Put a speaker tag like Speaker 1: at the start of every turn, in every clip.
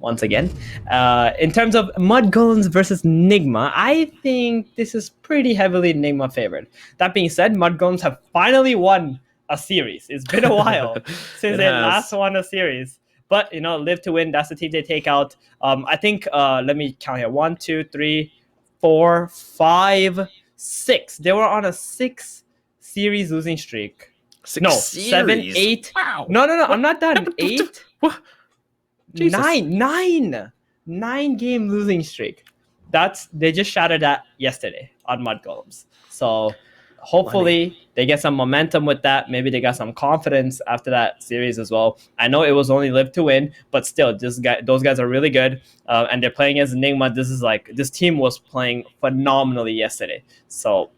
Speaker 1: once again. In terms of Mudgolems versus Nigma, I think this is pretty heavily Nigma favored. That being said, Mudgolems have finally won a series. It's been a while since they last won a series. But, live to win. That's the team they take out. I think, let me count here. 1, 2, 3, 4, 5, 6. They were on a 6-series losing streak.
Speaker 2: Series?
Speaker 1: 7, 8.
Speaker 2: Wow.
Speaker 1: No. I'm not done. 8.
Speaker 2: What?
Speaker 1: 9-game losing streak. They just shattered that yesterday on Mudgolems. So hopefully they get some momentum with that. Maybe they got some confidence after that series as well. I know it was only live to win, but still, those guys are really good, and they're playing as Nigma. This team was playing phenomenally yesterday. So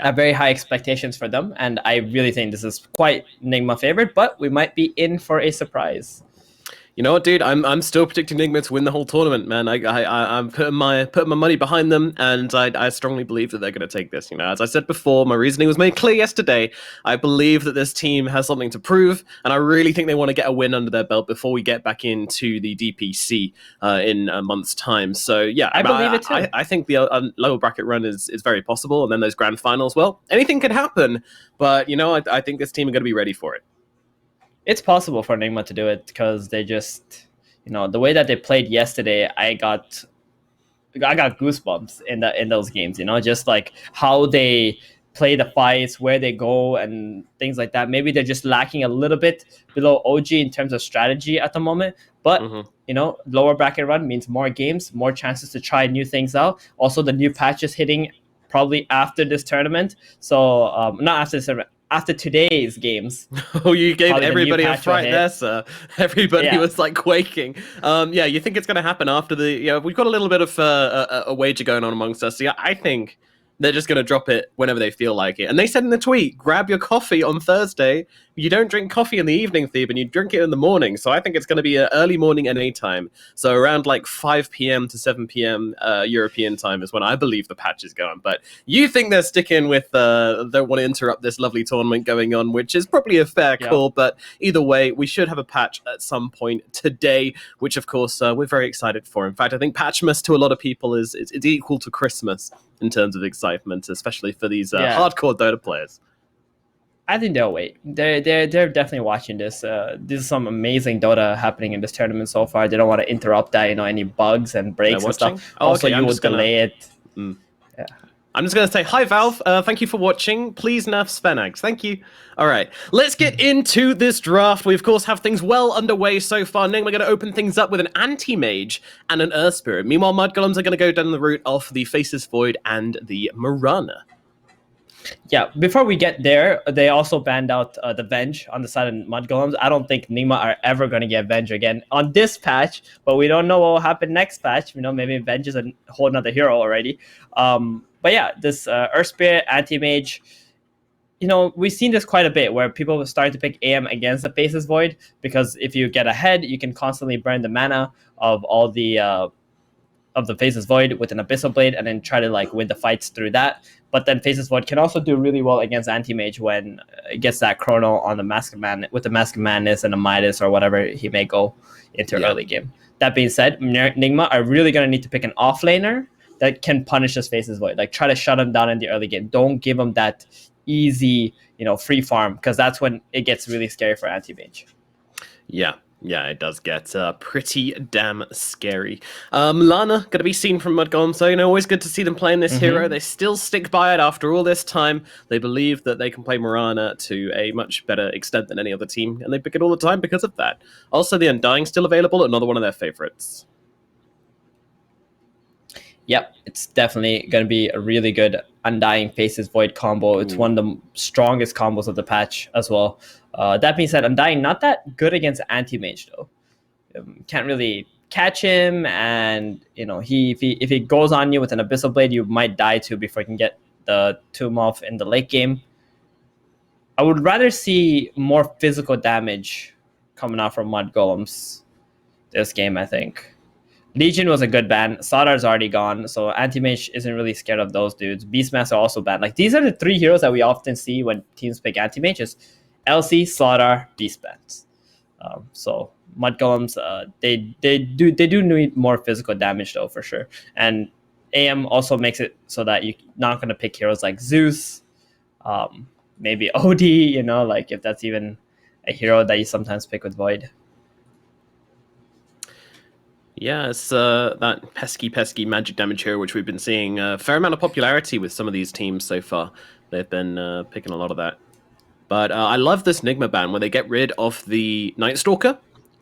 Speaker 1: I have very high expectations for them, and I really think this is quite Nigma favorite, but we might be in for a surprise.
Speaker 2: You know what, dude? I'm still predicting Nigma to win the whole tournament, man. I'm putting my money behind them, and I strongly believe that they're going to take this. As I said before, my reasoning was made clear yesterday. I believe that this team has something to prove, and I really think they want to get a win under their belt before we get back into the DPC in a month's time. So yeah,
Speaker 1: I believe it too.
Speaker 2: I think the lower bracket run is very possible, and then those grand finals. Well, anything could happen, but I think this team are going to be ready for it.
Speaker 1: It's possible for Nigma to do it because they just, the way that they played yesterday, I got goosebumps in those games. Just like how they play the fights, where they go, and things like that. Maybe they're just lacking a little bit below OG in terms of strategy at the moment. But lower bracket run means more games, more chances to try new things out. Also, the new patch is hitting probably after this tournament. So not after this tournament. After today's games.
Speaker 2: Oh, you gave everybody a fright there, sir. Everybody was like quaking. You think it's going to happen after we've got a little bit of a wager going on amongst us. So yeah, I think they're just going to drop it whenever they feel like it. And they said in the tweet, grab your coffee on Thursday. You don't drink coffee in the evening, Thebe, and you drink it in the morning. So I think it's going to be an early morning NA time. So around like 5 p.m. to 7 p.m. European time is when I believe the patch is going. But you think they're sticking with, don't want to interrupt this lovely tournament going on, which is probably a fair call. But either way, we should have a patch at some point today, which of course we're very excited for. In fact, I think Patchmas to a lot of people is equal to Christmas in terms of excitement, especially for these hardcore Dota players.
Speaker 1: I think they'll wait. They're definitely watching this. This is some amazing Dota happening in this tournament so far. They don't want to interrupt that, any bugs and breaks and stuff. Also, you would delay it.
Speaker 2: Yeah. I'm just going to say, hi, Valve. Thank you for watching. Please nerf Spenags. Thank you. All right. Let's get into this draft. We, of course, have things well underway so far. We're going to open things up with an Anti-Mage and an Earth Spirit. Meanwhile, Mudgolems are going to go down the route of the Faceless Void and the Mirana.
Speaker 1: Yeah, before we get there, they also banned out the Venge on the side of Mudgolems. I don't think Nigma are ever going to get Venge again on this patch, but we don't know what will happen next patch. Maybe Venge is a whole nother hero already. But yeah, this Earth Spirit, Anti-Mage, we've seen this quite a bit where people are starting to pick AM against the Faceless Void because if you get ahead, you can constantly burn the mana of all the Faceless Void with an Abyssal Blade and then try to win the fights through that. But then Faceless Void can also do really well against Anti-Mage when it gets that chrono on the Mask of Madness and a Midas or whatever he may go into early game. That being said, Nigma are really going to need to pick an offlaner that can punish this Faceless Void. Try to shut him down in the early game. Don't give him that easy, free farm, because that's when it gets really scary for Anti-Mage.
Speaker 2: Yeah, it does get pretty damn scary. Lana, going to be seen from Mudgolems, so always good to see them playing this hero. They still stick by it after all this time. They believe that they can play Mirana to a much better extent than any other team, and they pick it all the time because of that. Also, the Undying still available, another one of their favorites.
Speaker 1: Yep, it's definitely going to be a really good Undying Faceless Void combo. It's one of the strongest combos of the patch as well. That being said, Undying not that good against Anti-Mage though. Can't really catch him, and if he goes on you with an Abyssal Blade, you might die too before you can get the tomb off in the late game. I would rather see more physical damage coming out from Mudgolems this game, I think. Legion was a good ban. Saudar's already gone, so Anti-Mage isn't really scared of those dudes. Beastmaster also banned. These are the three heroes that we often see when teams pick Anti-Mage: is LC, Saudar, Beastmaster. So Mudgolems, they do need more physical damage though, for sure. And AM also makes it so that you're not gonna pick heroes like Zeus, maybe OD. Like if that's even a hero that you sometimes pick with Void.
Speaker 2: Yeah, it's that pesky magic damage hero, which we've been seeing a fair amount of popularity with some of these teams so far. They've been picking a lot of that. But I love this Nigma ban where they get rid of the Night Stalker.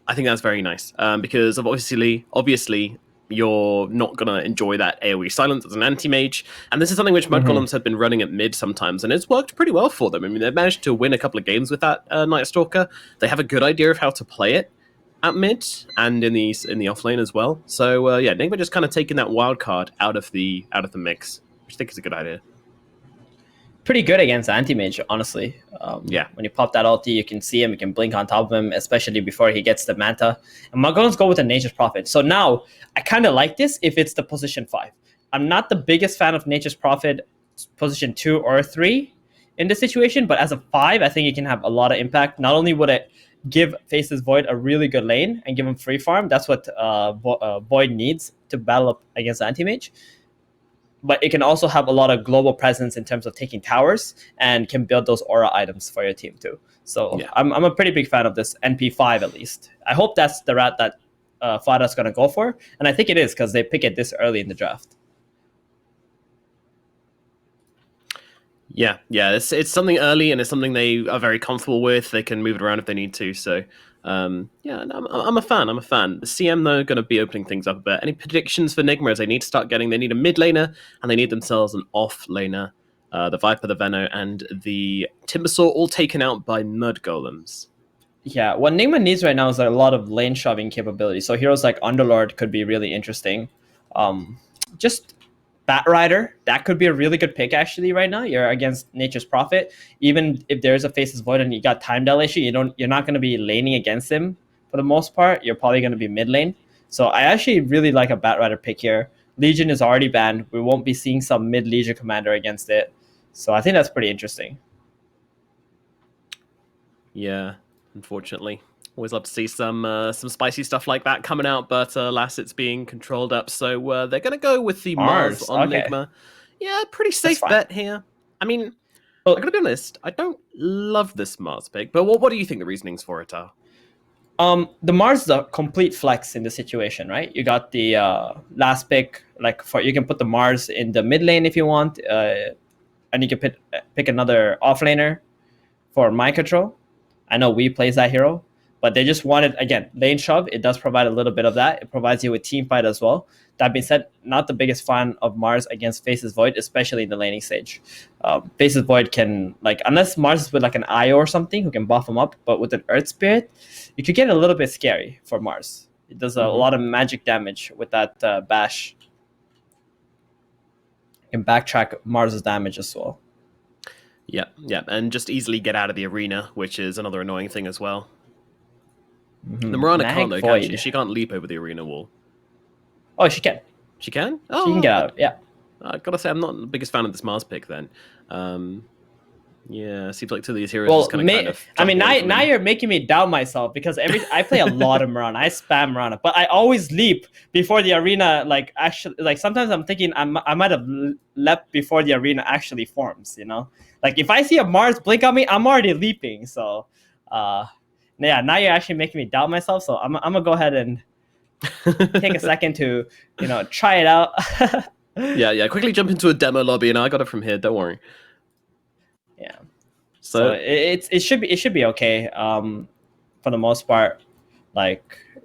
Speaker 2: I think that's very nice because of obviously you're not going to enjoy that AoE silence as an anti-mage. And this is something which Mudgolems have been running at mid sometimes, and it's worked pretty well for them. I mean, they've managed to win a couple of games with that Night Stalker. They have a good idea of how to play it at mid and in the off lane as well. So yeah, Nigma just kind of taking that wild card out of the mix, which I think is a good idea.
Speaker 1: Pretty good against anti-mage, honestly.
Speaker 2: Yeah.
Speaker 1: When you pop that ulti, you can see him, you can blink on top of him, especially before he gets the Manta. And Mudgolems go with the Nature's Prophet. So now, I kind of like this if it's the position 5. I'm not the biggest fan of Nature's Prophet position 2 or 3 in this situation, but as a 5, I think it can have a lot of impact. Not only would it give Faceless Void a really good lane and give him free farm, that's what Void needs to battle up against anti-mage, but it can also have a lot of global presence in terms of taking towers and can build those aura items for your team too. So yeah. I'm a pretty big fan of this NP5 at least. I hope that's the route that Fada's going to go for, and I think it is because they pick it this early in the draft.
Speaker 2: Yeah, it's something early, and it's something they are very comfortable with. They can move it around if they need to. So, yeah, I'm a fan. The CM, though, going to be opening things up a bit. Any predictions for Nigma as they need to start getting? They need a mid laner, and they need themselves an off laner. The Viper, the Veno, and the Timbersaw all taken out by Mudgolems.
Speaker 1: Yeah, what Nigma needs right now is a lot of lane shoving capability. So heroes like Underlord could be really interesting. Just Batrider, that could be a really good pick actually right now. You're against Nature's Prophet. Even if there's a Faceless Void and you got time dilation, you're not going to be laning against him for the most part. You're probably going to be mid lane. So I actually really like a Batrider pick here. Legion is already banned. We won't be seeing some mid Legion commander against it. So I think that's pretty interesting.
Speaker 2: Yeah, unfortunately. Always love to see some spicy stuff like that coming out, but alas, it's being controlled up. So they're going to go with the Mars on Nigma. Yeah, pretty safe bet here. I mean, I'm going to be honest, I don't love this Mars pick, but what do you think the reasonings for it are?
Speaker 1: The Mars is a complete flex in the situation, right? You got the last pick, you can put the Mars in the mid lane if you want, and you can pick another offlaner for mind control. I know we plays that hero. But they just wanted, again, lane shove. It does provide a little bit of that. It provides you with team fight as well. That being said, not the biggest fan of Mars against Faceless Void, especially in the laning stage. Faceless Void can, unless Mars is with an IO or something who can buff him up, but with an Earth Spirit, it could get a little bit scary for Mars. It does a lot of magic damage with that bash. You can backtrack Mars's damage as well.
Speaker 2: Yeah, and just easily get out of the arena, which is another annoying thing as well. The Mirana can't, though, can she? She can't leap over the arena wall.
Speaker 1: Oh, she can.
Speaker 2: She can? Oh,
Speaker 1: she can get out, yeah.
Speaker 2: I've got to say, I'm not the biggest fan of this Mars pick, then. Yeah, seems like two of these heroes is kind of...
Speaker 1: I mean, now you're making me doubt myself, because I play a lot of Mirana. I spam Mirana, but I always leap before the arena, actually... sometimes I'm thinking I might have leapt before the arena actually forms, you know? If I see a Mars blink on me, I'm already leaping, so... Yeah, now you're actually making me doubt myself, so I'm gonna go ahead and take a second to, try it out.
Speaker 2: yeah. Quickly jump into a demo lobby, and I got it from here. Don't worry.
Speaker 1: Yeah. So it should be okay. For the most part,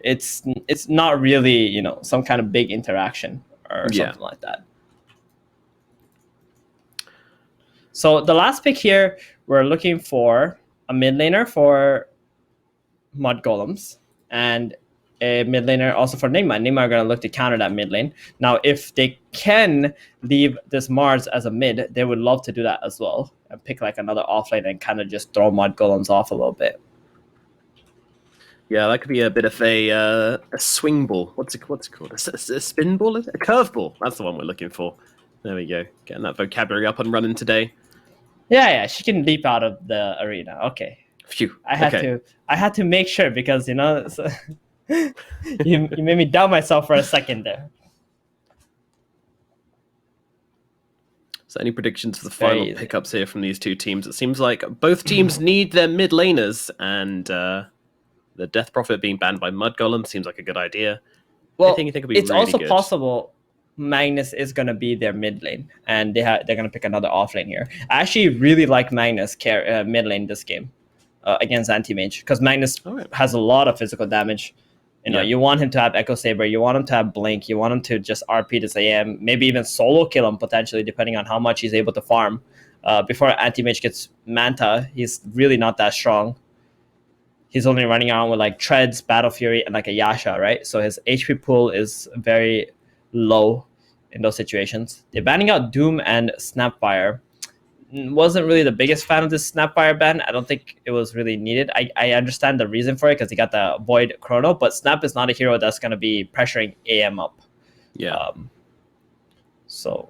Speaker 1: it's not really some kind of big interaction or something like that. So the last pick here, we're looking for a mid laner for Mudgolems and a mid laner also for Nigma. Nigma are going to look to counter that mid lane. Now, if they can leave this Mars as a mid, they would love to do that as well and pick like another offlane and kind of just throw Mudgolems off a little bit.
Speaker 2: Yeah, that could be a bit of a swing ball. What's it called? A spin ball? A curve ball. That's the one we're looking for. There we go. Getting that vocabulary up and running today.
Speaker 1: Yeah, she can leap out of the arena. Okay.
Speaker 2: Phew.
Speaker 1: I had to make sure because, you know, so you made me doubt myself for a second there.
Speaker 2: So any predictions for the final pickups here from these two teams? It seems like both teams need their mid laners, and the Death Prophet being banned by Mudgolem seems like a good idea.
Speaker 1: Well,
Speaker 2: I think it'll be
Speaker 1: it's
Speaker 2: really
Speaker 1: also
Speaker 2: good.
Speaker 1: possible Magnus is going to be their mid lane, and they're going to pick another off lane here. I actually really like Magnus mid lane this game against Anti-Mage, because Magnus has a lot of physical damage. You know, you want him to have Echo Saber, you want him to have Blink, you want him to just RP this AM, maybe even solo kill him potentially, depending on how much he's able to farm. Before Anti-Mage gets Manta, he's really not that strong. He's only running around with like Treads, Battle Fury, and like a Yasha, right? So his HP pool is very low in those situations. They're banning out Doom and Snapfire. Wasn't really the biggest fan of this Snapfire ban. I don't think it was really needed. I understand the reason for it because he got the Void Chrono, but Snap is not a hero that's going to be pressuring AM up.
Speaker 2: Yeah.
Speaker 1: So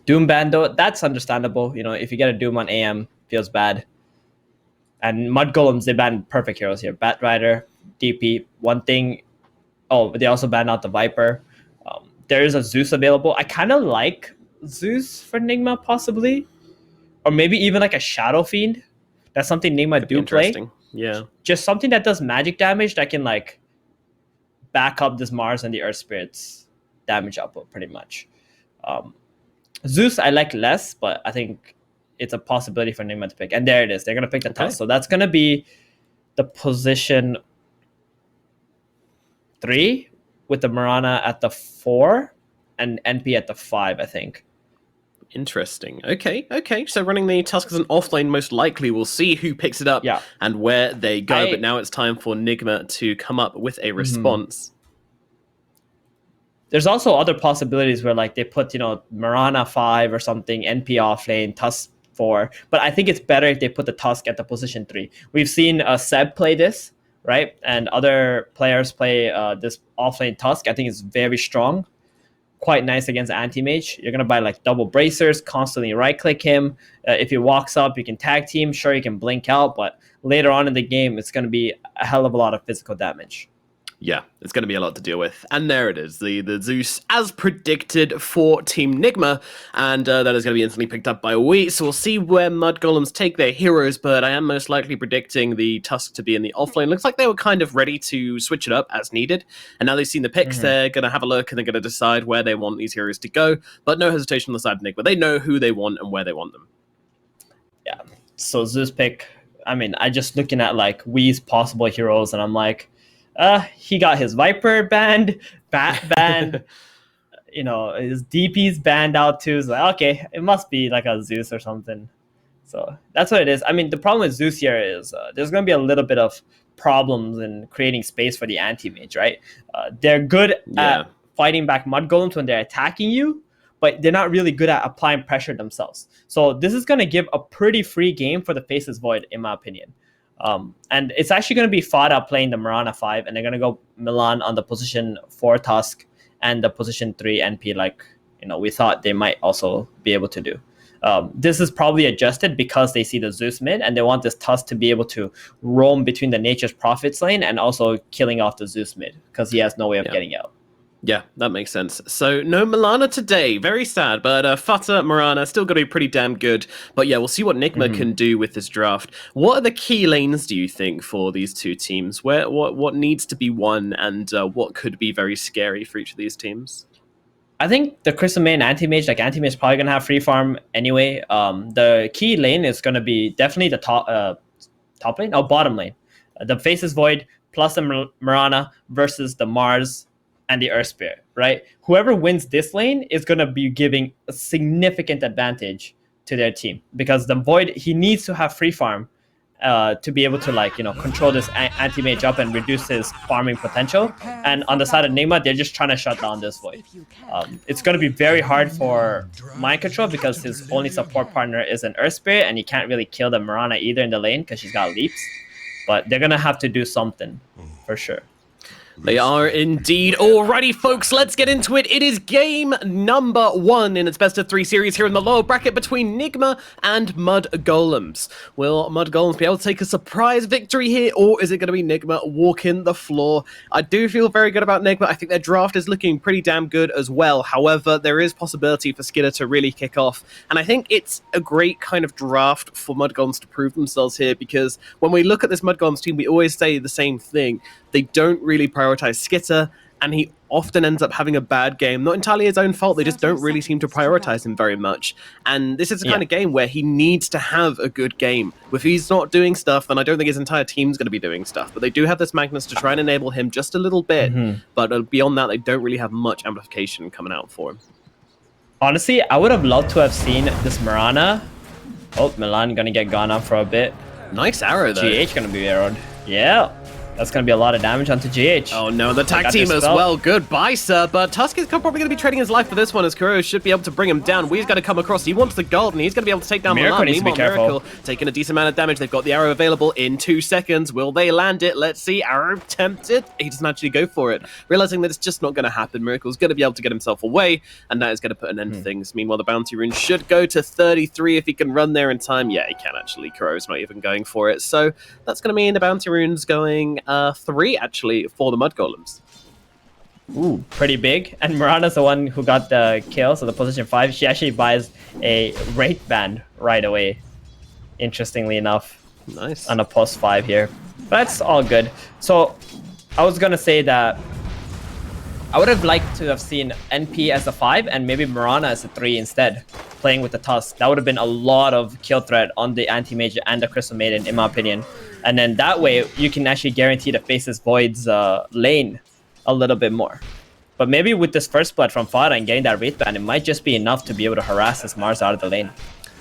Speaker 1: Doom ban though, that's understandable. You know, if you get a Doom on AM, feels bad. And Mudgolems, they banned perfect heroes here. Batrider, DP. One thing, they also banned out the Viper. There is a Zeus available. I kind of like Zeus for Nigma, possibly. Or maybe even like a Shadow Fiend. That's something Nigma do play.
Speaker 2: Yeah.
Speaker 1: Just something that does magic damage that can like back up this Mars and the Earth Spirits damage output pretty much. Zeus I like less, but I think it's a possibility for Nigma to pick. And there it is. They're going to pick the Tusk. So that's going to be the position 3 with the Mirana at the 4 and NP at the 5, I think.
Speaker 2: Interesting. Okay. So running the Tusk as an offlane, most likely we'll see who picks it up and where they go. But now it's time for Nigma to come up with a response.
Speaker 1: There's also other possibilities where like they put, you know, Mirana 5 or something, NP offlane, Tusk 4. But I think it's better if they put the Tusk at the position 3. We've seen Seb play this, right? And other players play this offlane Tusk. I think it's very strong. Quite nice against Anti-Mage. You're going to buy like double bracers, constantly right-click him. If he walks up, you can tag team. Sure, you can blink out, but later on in the game, it's going to be a hell of a lot of physical damage.
Speaker 2: Yeah, it's going to be a lot to deal with. And there it is, the Zeus as predicted for Team Nigma, and that is going to be instantly picked up by We. So we'll see where Mudgolems take their heroes, but I am most likely predicting the Tusk to be in the offlane. Looks like they were kind of ready to switch it up as needed, and now they've seen the picks, they're going to have a look and they're going to decide where they want these heroes to go, but no hesitation on the side of Nigma. They know who they want and where they want them.
Speaker 1: Yeah, so Zeus pick, I mean, I just looking at like We's possible heroes, and I'm like, he got his Viper banned, Bat banned, you know, his DP's banned out too. It's like, okay, it must be like a Zeus or something. So that's what it is. I mean, the problem with Zeus here is there's going to be a little bit of problems in creating space for the Anti-Mage, right? They're good at fighting back Mudgolems when they're attacking you, but they're not really good at applying pressure themselves. So this is going to give a pretty free game for the Faceless Void, in my opinion. And it's actually going to be fought out playing the Mirana 5, and they're going to go Milan on the position 4 Tusk and the position 3 NP, like, you know, we thought they might also be able to do. This is probably adjusted because they see the Zeus mid, and they want this Tusk to be able to roam between the Nature's Prophets lane and also killing off the Zeus mid, because he has no way of getting out.
Speaker 2: Yeah, that makes sense. So no Milana today. Very sad, but Fata, Mirana, still going to be pretty damn good. But yeah, we'll see what Nigma can do with this draft. What are the key lanes, do you think, for these two teams? What needs to be won, and what could be very scary for each of these teams?
Speaker 1: I think the Crystal Main Anti-Mage, like Anti-Mage is probably going to have free farm anyway. The key lane is going to be definitely the top lane, bottom lane. The Faceless Void plus the Mirana versus the Mars and the Earth Spirit, right? Whoever wins this lane is going to be giving a significant advantage to their team, because the Void, he needs to have free farm to be able to, like, you know, control this Anti-Mage up and reduce his farming potential. And on the side of Nigma, they're just trying to shut down this Void. It's going to be very hard for Mind Control because his only support partner is an Earth Spirit, and he can't really kill the Mirana either in the lane because she's got leaps. But they're going to have to do something for sure.
Speaker 2: They are indeed. Alrighty, folks, let's get into it. It is game number 1 in its best of 3 series here in the lower bracket between Nigma and Mudgolems. Will Mudgolems be able to take a surprise victory here, or is it going to be Nigma walking the floor? I do feel very good about Nigma. I think their draft is looking pretty damn good as well. However, there is possibility for Skidder to really kick off, and I think it's a great kind of draft for Mudgolems to prove themselves here, because when we look at this Mudgolems team, we always say the same thing. They don't really prioritize Skitter, and he often ends up having a bad game. Not entirely his own fault, they just don't really seem to prioritize him very much. And this is the kind of game where he needs to have a good game. If he's not doing stuff, then I don't think his entire team's going to be doing stuff. But they do have this Magnus to try and enable him just a little bit. But beyond that, they don't really have much amplification coming out for him.
Speaker 1: Honestly, I would have loved to have seen this Mirana. Oh, Milan going to get gone up for a bit.
Speaker 2: Nice arrow, though.
Speaker 1: GH going to be arrowed. Yeah. That's going to be a lot of damage onto GH.
Speaker 2: Oh no, the tag team as well. Goodbye, sir. But Tusk is probably going to be trading his life for this one, as Kuro should be able to bring him down. Wee's going to come across. He wants the gold, and he's going to be able to take down
Speaker 1: Miracle. Needs to be careful.
Speaker 2: Miracle taking a decent amount of damage. They've got the arrow available in 2 seconds. Will they land it? Let's see. Arrow tempted. He doesn't actually go for it, realizing that it's just not going to happen. Miracle's going to be able to get himself away, and that is going to put an end to things. Meanwhile, the bounty rune should go to 33 if he can run there in time. Yeah, he can actually. Kuro's not even going for it. So that's going to mean the bounty rune's going 3 actually for the Mudgolems.
Speaker 1: Ooh, pretty big. And Mirana's the one who got the kill, so the position 5. She actually buys a Wraith Band right away, interestingly enough.
Speaker 2: Nice.
Speaker 1: On a post 5 here. But that's all good. So I was going to say that I would have liked to have seen NP as a 5 and maybe Mirana as a 3 instead, playing with the Tusk. That would have been a lot of kill threat on the Anti-Mage and the Crystal Maiden, in my opinion. And then that way, you can actually guarantee to face this Void's lane a little bit more. But maybe with this first blood from Fada and getting that Wraith Band, it might just be enough to be able to harass this Mars out of the lane.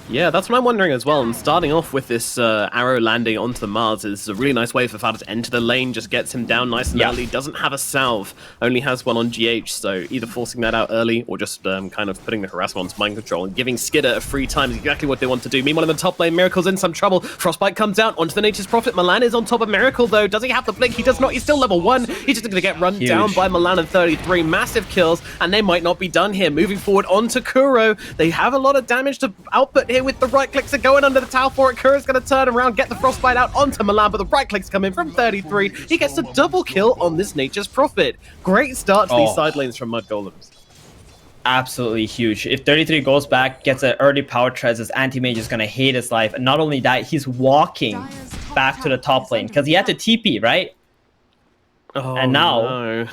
Speaker 2: Yeah, that's what I'm wondering as well. And starting off with this arrow landing onto the Mars is a really nice way for Fada to enter the lane, just gets him down nice and early. Doesn't have a salve, only has one on GH, so either forcing that out early or just kind of putting the harassment onto mind control and giving Skidder a free time is exactly what they want to do. Meanwhile, in the top lane, Miracle's in some trouble. Frostbite comes out onto the Nature's Prophet. Milan is on top of Miracle, though. Does he have the blink? He does not. He's still level 1. He's just going to get run down by Milan and 33. Massive kills, and they might not be done here. Moving forward onto Kuro. They have a lot of damage to output here with the right clicks are going under the tower for it. Kuro's going to turn around, get the Frostbite out onto Milan, but the right clicks come in from 33. He gets a double kill on this Nature's Prophet. Great start to these side lanes from Mudgolems.
Speaker 1: Absolutely huge. If 33 goes back, gets an early power treads, his anti-mage is going to hate his life. And not only that, he's walking back to the top lane because he had to TP, right?
Speaker 2: Oh,
Speaker 1: and now,
Speaker 2: no.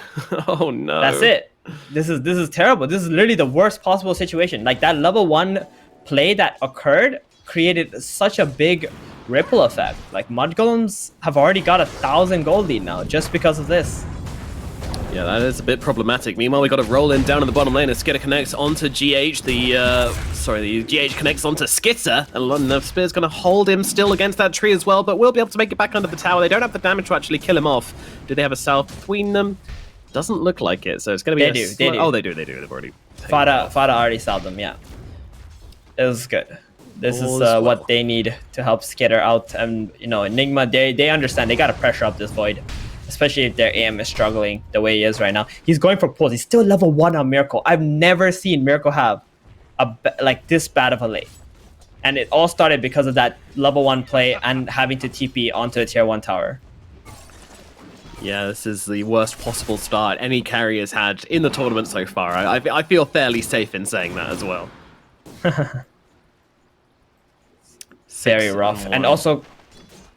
Speaker 2: Oh no.
Speaker 1: That's it. This is terrible. This is literally the worst possible situation. Like that level 1 play that occurred created such a big ripple effect. Like Mudgolems have already got 1,000 gold lead now just because of this.
Speaker 2: Yeah, that is a bit problematic. Meanwhile, we got to roll in down in the bottom lane as Skitter connects onto GH. The GH connects onto Skitter, and the Spear's going to hold him still against that tree as well, but we'll be able to make it back under the tower. They don't have the damage to actually kill him off. Do they have a salve between them? Doesn't look like it, so it's going to be
Speaker 1: They do.
Speaker 2: Oh, they do. They've already...
Speaker 1: Fada already salved them, yeah. It was good. This is what they need to help Skitter out. And, you know, Nigma, they understand. They got to pressure up this Void, especially if their AM is struggling the way he is right now. He's going for pulls. He's still level 1 on Miracle. I've never seen Miracle have like this bad of a lane. And it all started because of that level 1 play and having to TP onto a tier 1 tower.
Speaker 2: Yeah, this is the worst possible start any carry has had in the tournament so far. I feel fairly safe in saying that as well.
Speaker 1: Very rough. And also,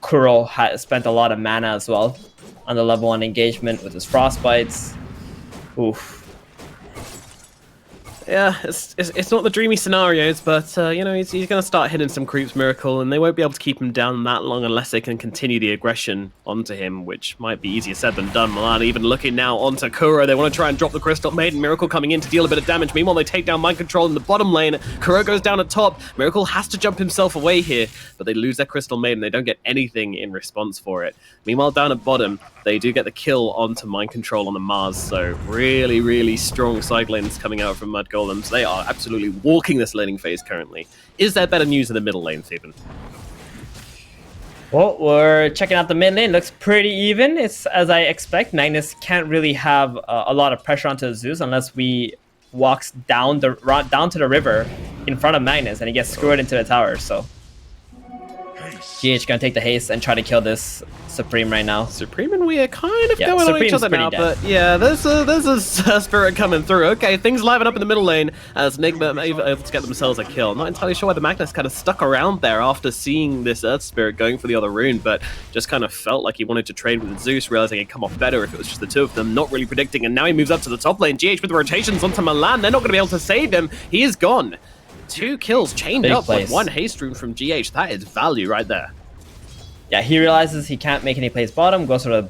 Speaker 1: Kuro has spent a lot of mana as well on the level 1 engagement with his Frostbites. Oof.
Speaker 2: Yeah, it's not the dreamy scenarios, but, you know, he's going to start hitting some creeps, Miracle, and they won't be able to keep him down that long unless they can continue the aggression onto him, which might be easier said than done. Milan even looking now onto Kuro. They want to try and drop the Crystal Maiden. Miracle coming in to deal a bit of damage. Meanwhile, they take down Mind Control in the bottom lane. Kuro goes down at top. Miracle has to jump himself away here, but they lose their Crystal Maiden. They don't get anything in response for it. Meanwhile, down at bottom, they do get the kill onto Mind Control on the Mars, so really, really strong side lanes coming out from Mudgolems. They are absolutely walking this laning phase currently. Is there better news in the middle lane, Stephen?
Speaker 1: Well, we're checking out the mid lane. Looks pretty even. It's as I expect. Magnus can't really have a lot of pressure onto Zeus unless we walks down to the river in front of Magnus, and he gets screwed into the tower. So GH gonna take the haste and try to kill this Supreme right now.
Speaker 2: Supreme and we are kind of going on each other now, but yeah, there's a Spirit coming through. Okay, things liven up in the middle lane as Nigma are able to get themselves a kill. Not entirely sure why the Magnus kind of stuck around there after seeing this Earth Spirit going for the other rune, but just kind of felt like he wanted to trade with Zeus, realizing it'd come off better if it was just the two of them, not really predicting, and now he moves up to the top lane. GH with the rotations onto Milan. They're not going to be able to save him. He is gone. 2 kills chained up with 1 haste rune from GH. That is value right there.
Speaker 1: Yeah, he realizes he can't make any plays bottom, goes for the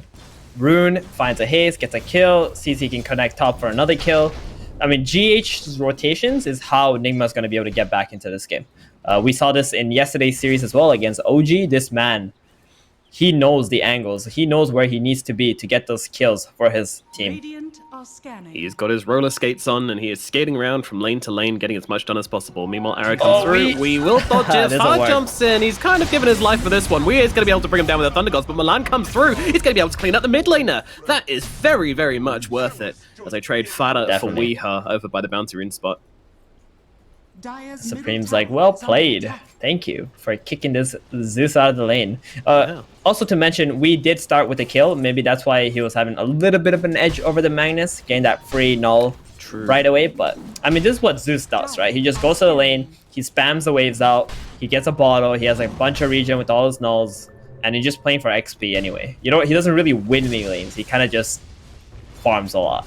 Speaker 1: rune, finds a haste, gets a kill, sees he can connect top for another kill. I mean, GH's rotations is how Nigma's going to be able to get back into this game. We saw this in yesterday's series as well against OG. This man, he knows the angles. He knows where he needs to be to get those kills for his team.
Speaker 2: He's got his roller skates on, and he is skating around from lane to lane, getting as much done as possible. Meanwhile, Ara comes through. We will dodge it. Far jumps in. He's kind of given his life for this one. We is going to be able to bring him down with the Thunder Gods, but Milan comes through. He's going to be able to clean up the mid laner. That is very, very much worth it as I trade Fada for Weeha over by the Bounty Rune spot.
Speaker 1: Supreme's like, well played. Thank you for kicking this Zeus out of the lane. Also to mention, we did start with a kill. Maybe that's why he was having a little bit of an edge over the Magnus, getting that free null right away. But I mean, this is what Zeus does, right? He just goes to the lane, he spams the waves out, he gets a bottle, he has like a bunch of regen with all his nulls, and he's just playing for XP anyway. You know, he doesn't really win any lanes. He kind of just farms a lot.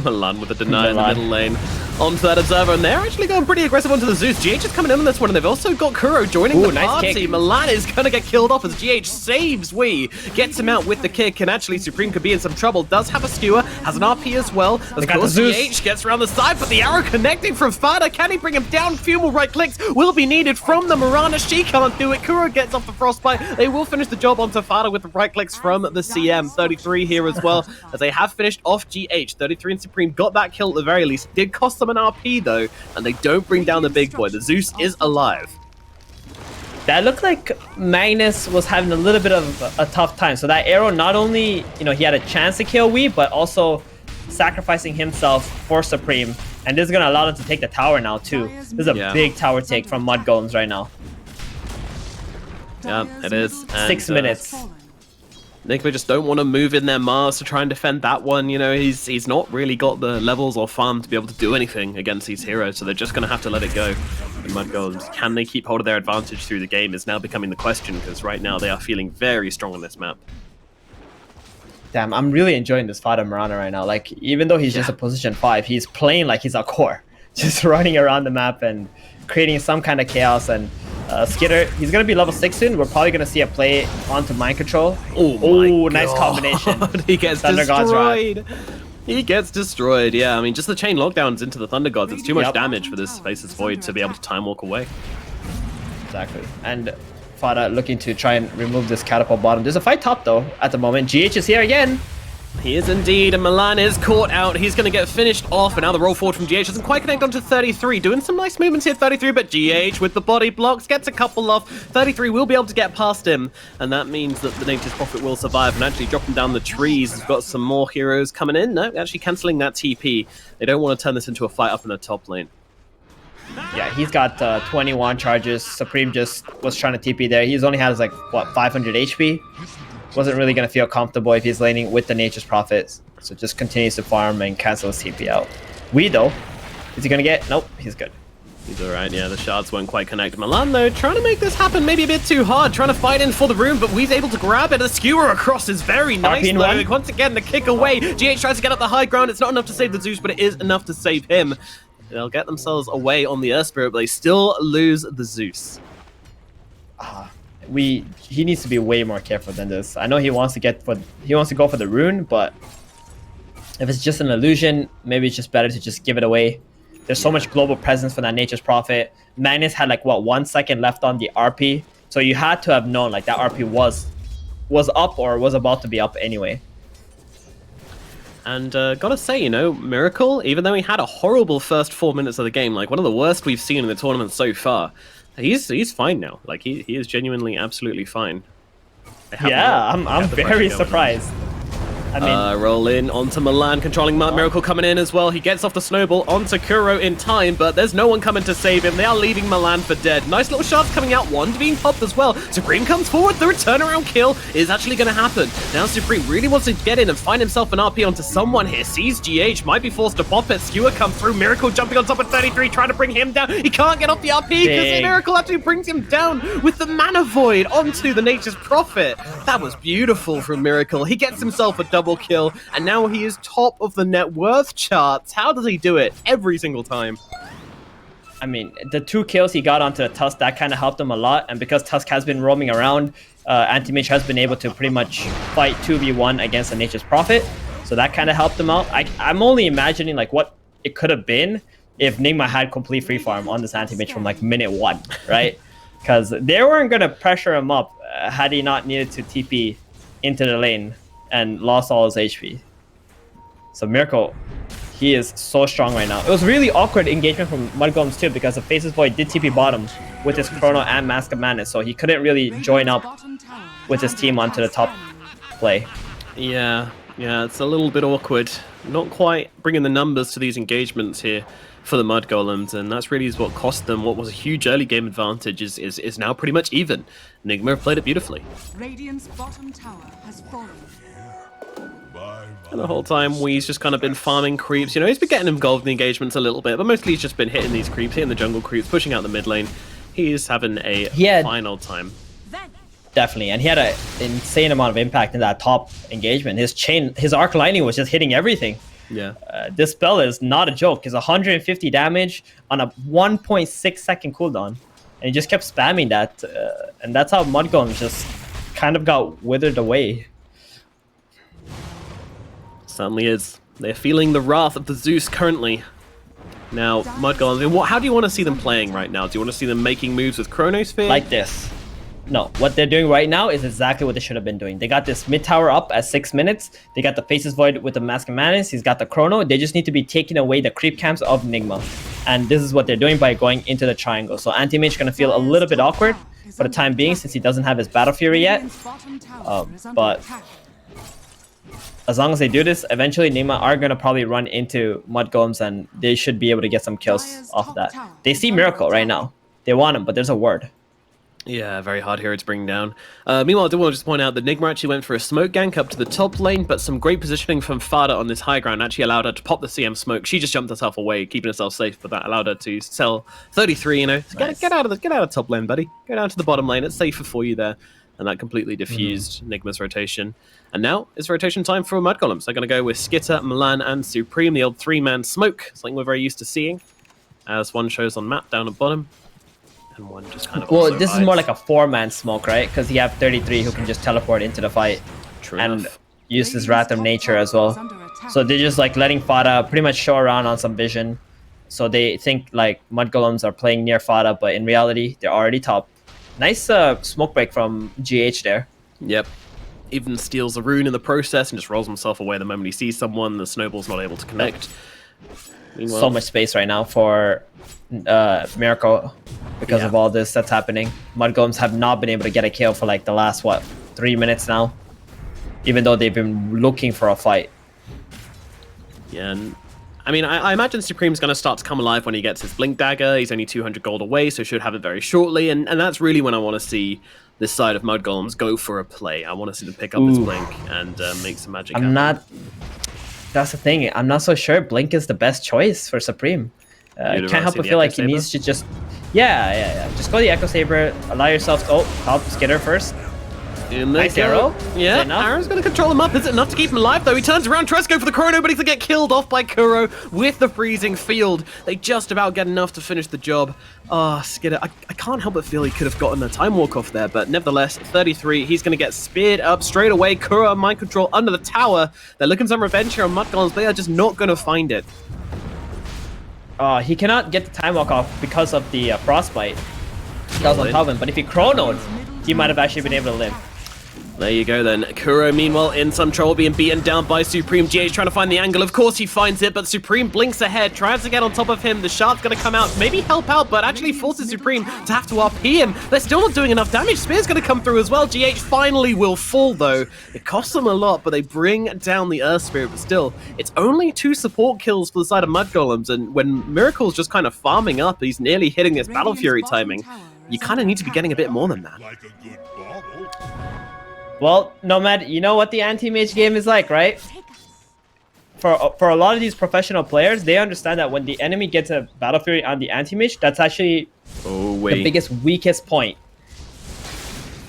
Speaker 2: Milan with a deny in the middle lane onto that observer, and they're actually going pretty aggressive onto the Zeus. GH is coming in on this one, and they've also got Kuro joining the party. Kick. Milan is going to get killed off as GH saves Wee, gets him out with the kick, and actually Supreme could be in some trouble. Does have a skewer, has an RP as well. Of course, GH gets around the side, but the arrow connecting from Fada. Can he bring him down? Few more right clicks will be needed from the Mirana. She can't do it. Kuro gets off the frostbite. They will finish the job onto Fada with the right clicks from the CM. 33 here as well, as they have finished off GH. 33 and Supreme got that kill at the very least. It did cost them an RP though, and they don't bring down the big boy. The Zeus is alive.
Speaker 1: That looked like Magnus was having a little bit of a tough time. So that arrow, not only, you know, he had a chance to kill Wee, but also sacrificing himself for Supreme. And this is going to allow them to take the tower now too. This is a big tower take from Mudgolems right now.
Speaker 2: Yeah, it is. And,
Speaker 1: 6 minutes.
Speaker 2: Nigma just don't want to move in their Mars to try and defend that one. You know, he's not really got the levels or farm to be able to do anything against these heroes, so they're just going to have to let it go. And Mudgolems, can they keep hold of their advantage through the game is now becoming the question, because right now they are feeling very strong on this map.
Speaker 1: Damn, I'm really enjoying this Fada Mirana right now. Like, even though he's just a position 5, he's playing like he's a core. Just running around the map and creating some kind of chaos. And Skitter, he's going to be level 6 soon. We're probably going to see a play onto Mind Control. Oh, nice combination.
Speaker 2: He gets destroyed. He gets destroyed, yeah. I mean, just the chain lockdowns into the Thunder Gods. It's too much damage for this Faceless Void to be able to time walk away.
Speaker 1: Exactly. And Fada looking to try and remove this catapult bottom. There's a fight top, though, at the moment. GH is here again.
Speaker 2: He is indeed, and Milan is caught out. He's going to get finished off, and now the roll forward from GH doesn't quite connect onto 33. Doing some nice movements here, 33, but GH with the body blocks gets a couple off. 33 will be able to get past him, and that means that the Nature's Prophet will survive and actually drop him down the trees. We've got some more heroes coming in. No, actually cancelling that TP. They don't want to turn this into a fight up in the top lane.
Speaker 1: Yeah, he's got 21 charges. Supreme just was trying to TP there. He's only has, like, what, 500 HP? Wasn't really going to feel comfortable if he's laning with the Nature's Prophets. So just continues to farm and cancel his TP out. Wee, though, is he going to get... Nope, he's good.
Speaker 2: He's alright, yeah, the shards won't quite connect. Milan, though, trying to make this happen maybe a bit too hard, trying to fight in for the room, but Wee's able to grab it. A skewer across is very nice, though. Once again, the kick away. GH tries to get up the high ground. It's not enough to save the Zeus, but it is enough to save him. They'll get themselves away on the Earth Spirit, but they still lose the Zeus.
Speaker 1: He needs to be way more careful than this. I know he wants to go for the rune, but if it's just an illusion, maybe it's just better to just give it away. There's so much global presence for that Nature's Prophet. Magnus had like what, 1 second left on the RP, so you had to have known like that RP was up or was about to be up anyway.
Speaker 2: And gotta say, you know, Miracle, even though he had a horrible first 4 minutes of the game, like one of the worst we've seen in the tournament so far, He's fine now. Like he is genuinely absolutely fine.
Speaker 1: Yeah, I'm very surprised. I mean,
Speaker 2: roll in onto Milan, controlling Miracle coming in as well. He gets off the snowball onto Kuro in time, but there's no one coming to save him. They are leaving Milan for dead. Nice little shots coming out, one being popped as well. Supreme comes forward, the turnaround kill is actually going to happen. Now Supreme really wants to get in and find himself an RP onto someone here. Sees GH, might be forced to pop it. Skewer comes through, Miracle jumping on top of 33, trying to bring him down. He can't get off the RP because Miracle actually brings him down with the Mana Void onto the Nature's Prophet. That was beautiful from Miracle. He gets himself a double kill, and now he is top of the net worth charts. How does he do it every single time?
Speaker 1: I mean, the 2 kills he got onto the Tusk, that kind of helped him a lot, and because Tusk has been roaming around, Anti-Mage has been able to pretty much fight 2v1 against the Nature's Prophet, so that kind of helped him out. I'm only imagining like what it could have been if Nigma had complete free farm on this Anti-Mage from like minute 1, right? Because they weren't going to pressure him up had he not needed to TP into the lane and lost all his HP. So Miracle, he is so strong right now. It was really awkward engagement from Mudgolems too, because the Faceless Void did TP bottom with his Chrono and Mask of Madness, so he couldn't really join up with his team onto the top play.
Speaker 2: Yeah, it's a little bit awkward. Not quite bringing the numbers to these engagements here for the Mudgolems, and that's really what cost them what was a huge early game advantage is now pretty much even. Nigma played it beautifully.
Speaker 3: Radiant's bottom tower has fallen.
Speaker 2: And the whole time, Wee's just kind of been farming creeps. You know, he's been getting involved in the engagements a little bit, but mostly he's just been hitting these creeps, hitting the jungle creeps, pushing out the mid lane. He's having a fine old time.
Speaker 1: Definitely, and he had an insane amount of impact in that top engagement. His arc lining was just hitting everything.
Speaker 2: Yeah.
Speaker 1: This spell is not a joke. It's 150 damage on a 1.6 second cooldown. And he just kept spamming that. And that's how Mudgolems just kind of got withered away.
Speaker 2: Certainly is. They're feeling the wrath of the Zeus currently. Now, Mudgolems, how do you want to see them playing right now? Do you want to see them making moves with Chronosphere?
Speaker 1: Like this. No, what they're doing right now is exactly what they should have been doing. They got this mid tower up at 6 minutes. They got the Faceless Void with the Mask of Madness. He's got the Chrono. They just need to be taking away the creep camps of Nigma. And this is what they're doing by going into the triangle. So Anti-Mage is going to feel a little bit awkward for the time being since he doesn't have his Battle Fury yet. But as long as they do this, eventually Nigma are going to probably run into Mudgolems and they should be able to get some kills off of that. They see Miracle right now. They want him, but there's a ward.
Speaker 2: Yeah, very hard hero to bring down. Meanwhile, I do want to just point out that Nigma actually went for a smoke gank up to the top lane, but some great positioning from Fada on this high ground actually allowed her to pop the CM smoke. She just jumped herself away, keeping herself safe, but that allowed her to sell 33, you know. So nice. Get out of top lane, buddy. Go down to the bottom lane. It's safer for you there. And that completely diffused Nigma's rotation. And now it's rotation time for Mudgolems. They're going to go with Skitter, Milan, and Supreme, the old 3-man smoke, something we're very used to seeing. As one shows on map down at bottom. One just kind of
Speaker 1: this is more like a 4-man smoke, right? Because you have 33 who can just teleport into the fight.
Speaker 2: True
Speaker 1: and
Speaker 2: enough.
Speaker 1: Use his Wrath of Nature as well. So they're just like letting Fada pretty much show around on some vision. So they think like Mudgolems are playing near Fada, but in reality they're already top. Nice smoke break from GH there.
Speaker 2: Yep. Even steals a rune in the process and just rolls himself away the moment he sees someone. The snowball's not able to connect.
Speaker 1: Meanwhile, so much space right now for Miracle because of all this that's happening. Mudgolems have not been able to get a kill for like the last 3 minutes now, even though they've been looking for a fight.
Speaker 2: Yeah, and I mean, I imagine Supreme's going to start to come alive when he gets his Blink Dagger. He's only 200 gold away, so should have it very shortly, and that's really when I want to see this side of Mudgolems go for a play. I want to see them pick up this Blink and make some magic happen.
Speaker 1: That's the thing. I'm not so sure Blink is the best choice for Supreme. I can't help but feel like he needs to just... Yeah. Just go the Echo Saber, allow yourself to... Oh, top Skitter first. Nice arrow.
Speaker 2: Yeah, Aaron's going to control him up. Is it enough to keep him alive, though? He turns around, tries to go for the Chrono, but he's going to get killed off by Kuro with the freezing field. They just about get enough to finish the job. Ah, Skitter, I can't help but feel he could have gotten a time walk off there, but nevertheless, 33, he's going to get speared up straight away. Kuro mind control under the tower. They're looking some revenge here on Mudgolems, but they are just not going to find it.
Speaker 1: He cannot get the time walk off because of the frostbite that was on top of him, but if he chronoed, he might have actually been able to live.
Speaker 2: There you go then. Kuro, meanwhile, in some trouble, being beaten down by Supreme. GH trying to find the angle. Of course he finds it, but Supreme blinks ahead, tries to get on top of him. The shard's going to come out, maybe help out, but actually forces Supreme to have to RP him. They're still not doing enough damage. Spear's going to come through as well. GH finally will fall, though. It costs them a lot, but they bring down the Earth Spirit. But still, it's only 2 support kills for the side of Mudgolems, and when Miracle's just kind of farming up, he's nearly hitting this Battle Fury timing. You kind of need to be getting a bit more than that.
Speaker 1: Well, Nomad, you know what the anti-mage game is like, right? For a lot of these professional players, they understand that when the enemy gets a Battle Fury on the anti-mage, that's actually the biggest, weakest point.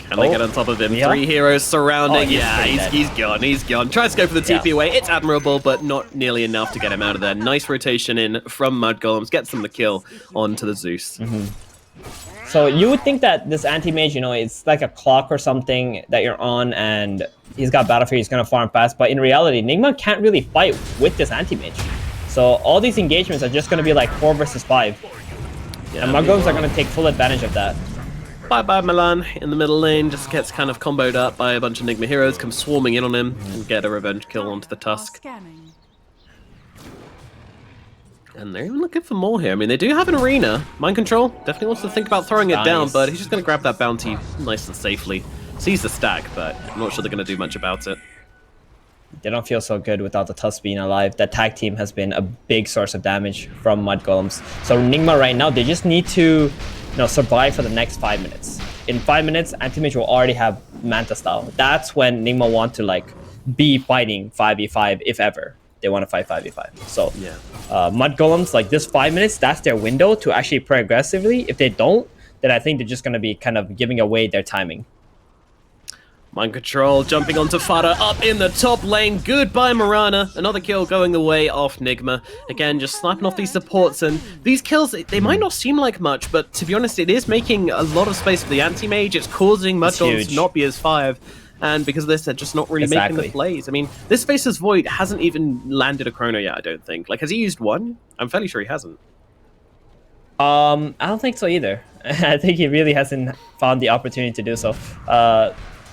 Speaker 2: Can they get on top of him?
Speaker 1: Yeah.
Speaker 2: 3 heroes surrounding.
Speaker 1: Oh,
Speaker 2: yeah, he's gone. He's gone. Tries to go for the TP away. It's admirable, but not nearly enough to get him out of there. Nice rotation in from Mudgolems. Gets them the kill onto the Zeus.
Speaker 1: So you would think that this anti-mage, you know, it's like a clock or something that you're on, and he's got Battle Fury, he's gonna farm fast. But in reality, Nigma can't really fight with this anti-mage. So all these engagements are just gonna be like 4 versus 5. Yeah, and Mudgolems are gonna take full advantage of that.
Speaker 2: Bye-bye Milan in the middle lane, just gets kind of comboed up by a bunch of Nigma heroes, come swarming in on him, and get a revenge kill onto the Tusk. And they're even looking for more here. I mean, they do have an arena. Mind Control definitely wants to think about throwing it down, but he's just going to grab that bounty nice and safely. Sees the stack, but I'm not sure they're going to do much about it.
Speaker 1: They don't feel so good without the Tusk being alive. That tag team has been a big source of damage from Mudgolems. So Nigma right now, they just need to, you know, survive for the next 5 minutes. In 5 minutes, Anti-Mage will already have Manta style. That's when Nigma want to like be fighting 5v5 if ever they want to fight 5v5. So
Speaker 2: yeah.
Speaker 1: Mudgolems, like this 5 minutes, that's their window to actually play aggressively. If they don't, then I think they're just going to be kind of giving away their timing.
Speaker 2: Mind Control jumping onto Fada up in the top lane. Goodbye, Marana. Another kill going the way of Nigma. Again, just sniping off these supports. And these kills, they might not seem like much, but to be honest, it is making a lot of space for the anti-mage. It's causing Mudgolems to not be as 5. And because of this, they're just not really making the plays. I mean, this Faceless Void hasn't even landed a Chrono yet, I don't think. Like, has he used one? I'm fairly sure he hasn't.
Speaker 1: I don't think so either. I think he really hasn't found the opportunity to do so.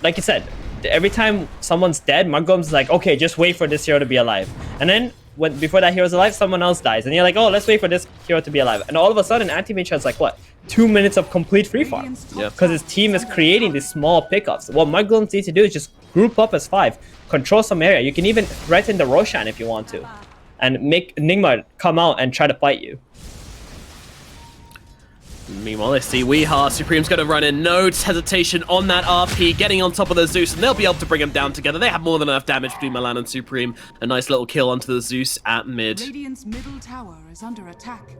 Speaker 1: Like you said, every time someone's dead, Mudgolems is like, okay, just wait for this hero to be alive. And then before that hero's alive, someone else dies. And you're like, oh, let's wait for this hero to be alive. And all of a sudden, Anti-Mage has like, what, 2 minutes of complete free farm? Yeah. Because his team is creating these small pickups. What Mudgolems need to do is just group up as 5, control some area. You can even threaten the Roshan if you want to, and make Nigma come out and try to fight you.
Speaker 2: Meanwhile, they see Weeha. Supreme's going to run in. No hesitation on that RP, getting on top of the Zeus, and they'll be able to bring him down together. They have more than enough damage between Milan and Supreme. A nice little kill onto the Zeus at mid.
Speaker 3: Radiant's middle tower is under attack.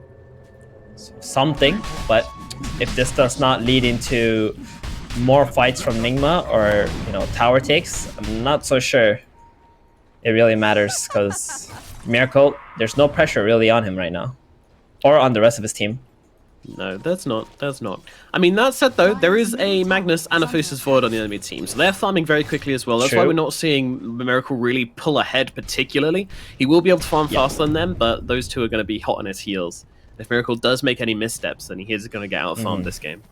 Speaker 1: Something, but if this does not lead into more fights from Nigma or, you know, tower takes, I'm not so sure it really matters, because Miracle, there's no pressure really on him right now, or on the rest of his team.
Speaker 2: No, that's not. I mean, that said, though, there is a Magnus and a Faceless Void on the enemy team, so they're farming very quickly as well. That's why we're not seeing Miracle really pull ahead particularly. He will be able to farm faster than them, but those two are going to be hot on his heels. If Miracle does make any missteps, then he is going to get out-farmed this game.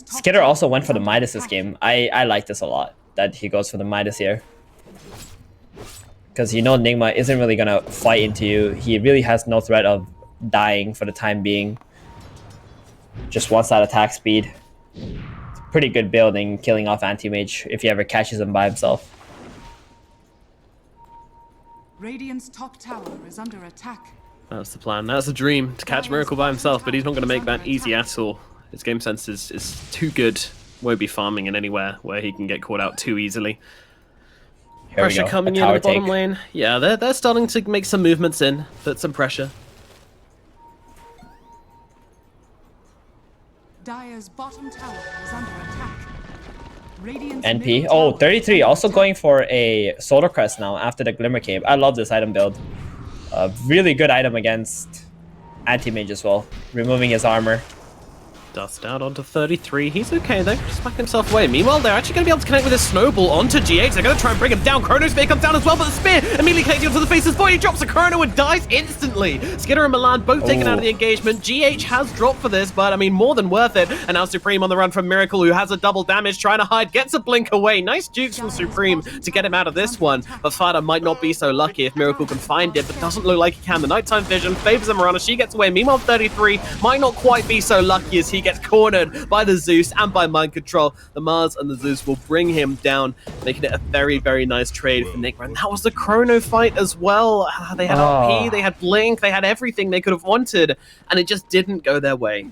Speaker 1: Skitter also went for the Midas this game. I like this a lot, that he goes for the Midas here. Because you know Nigma isn't really going to fight into you. He really has no threat of dying for the time being. Just wants that attack speed. It's pretty good building, killing off Anti-Mage if he ever catches him by himself.
Speaker 3: Radiant's top tower is under attack.
Speaker 2: That's the plan. That's the dream, to catch Miracle by himself, but he's not going to make that easy at all. His game sense is too good. Won't be farming in anywhere where he can get caught out too easily. Pressure coming in the bottom lane. Yeah, they're starting to make some movements in, put some pressure.
Speaker 3: Dire's bottom tower is under attack. Radiant's
Speaker 1: NP. Oh, 33 also going for a Solar Crest now after the Glimmer Cape. I love this item build. A really good item against Anti-Mage as well, removing his armor.
Speaker 2: Dust out onto 33. He's okay though, just back himself away. Meanwhile, they're actually going to be able to connect with a snowball onto GH. They're going to try and bring him down. Chrono Spear comes down as well, but the spear immediately connecting onto the face of Void. He drops a Chrono and dies instantly. Skinner and Milan both taken out of the engagement. GH has dropped for this, but I mean, more than worth it. And now Supreme on the run from Miracle, who has a double damage, trying to hide, gets a blink away. Nice jukes from Supreme to get him out of this one. But Fada might not be so lucky if Miracle can find it, but doesn't look like he can. The nighttime vision favors Marana. She gets away. Meanwhile, 33 might not quite be so lucky as he gets cornered by the Zeus and by Mind Control. The Mars and the Zeus will bring him down, making it a very, very nice trade for Nigma. And that was the Chrono fight as well. They had RP, they had Blink, they had everything they could have wanted, and it just didn't go their way.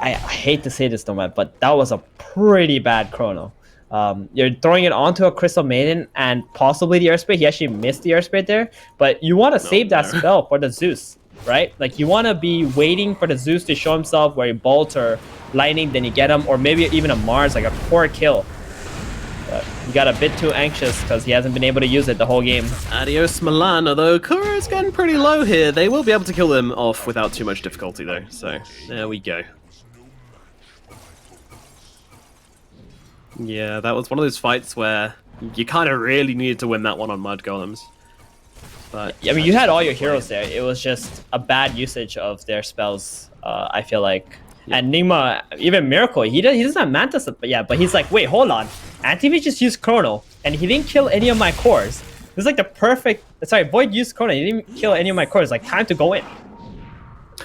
Speaker 1: I hate to say this, though, man, but that was a pretty bad Chrono. You're throwing it onto a Crystal Maiden and possibly the Earth Spirit. He actually missed the Earth Spirit there, but you want to save that spell for the Zeus, right? Like, you want to be waiting for the Zeus to show himself where you bolt or lightning, then you get him, or maybe even a Mars, like a core kill. But he got a bit too anxious because he hasn't been able to use it the whole game.
Speaker 2: Adios Milan, although Kuro's getting pretty low here. They will be able to kill them off without too much difficulty though, so there we go. Yeah, that was one of those fights where you kind of really needed to win that one on Mudgolems. But
Speaker 1: I mean, you had all your heroes there. It was just a bad usage of their spells, I feel like. And Nigma, even Miracle, he doesn't have Mantis, but he's like, wait, hold on. Anti-V just used Chrono, and he didn't kill any of my cores. This is like the perfect... Sorry, Void used Chrono, he didn't kill any of my cores. Like, time to go in.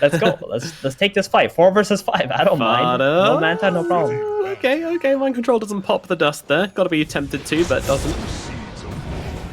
Speaker 1: Let's go. let's take this fight. 4 versus 5. I don't mind. No Manta, no problem.
Speaker 2: Okay. Mind Control doesn't pop the dust there. Gotta be tempted to, but doesn't.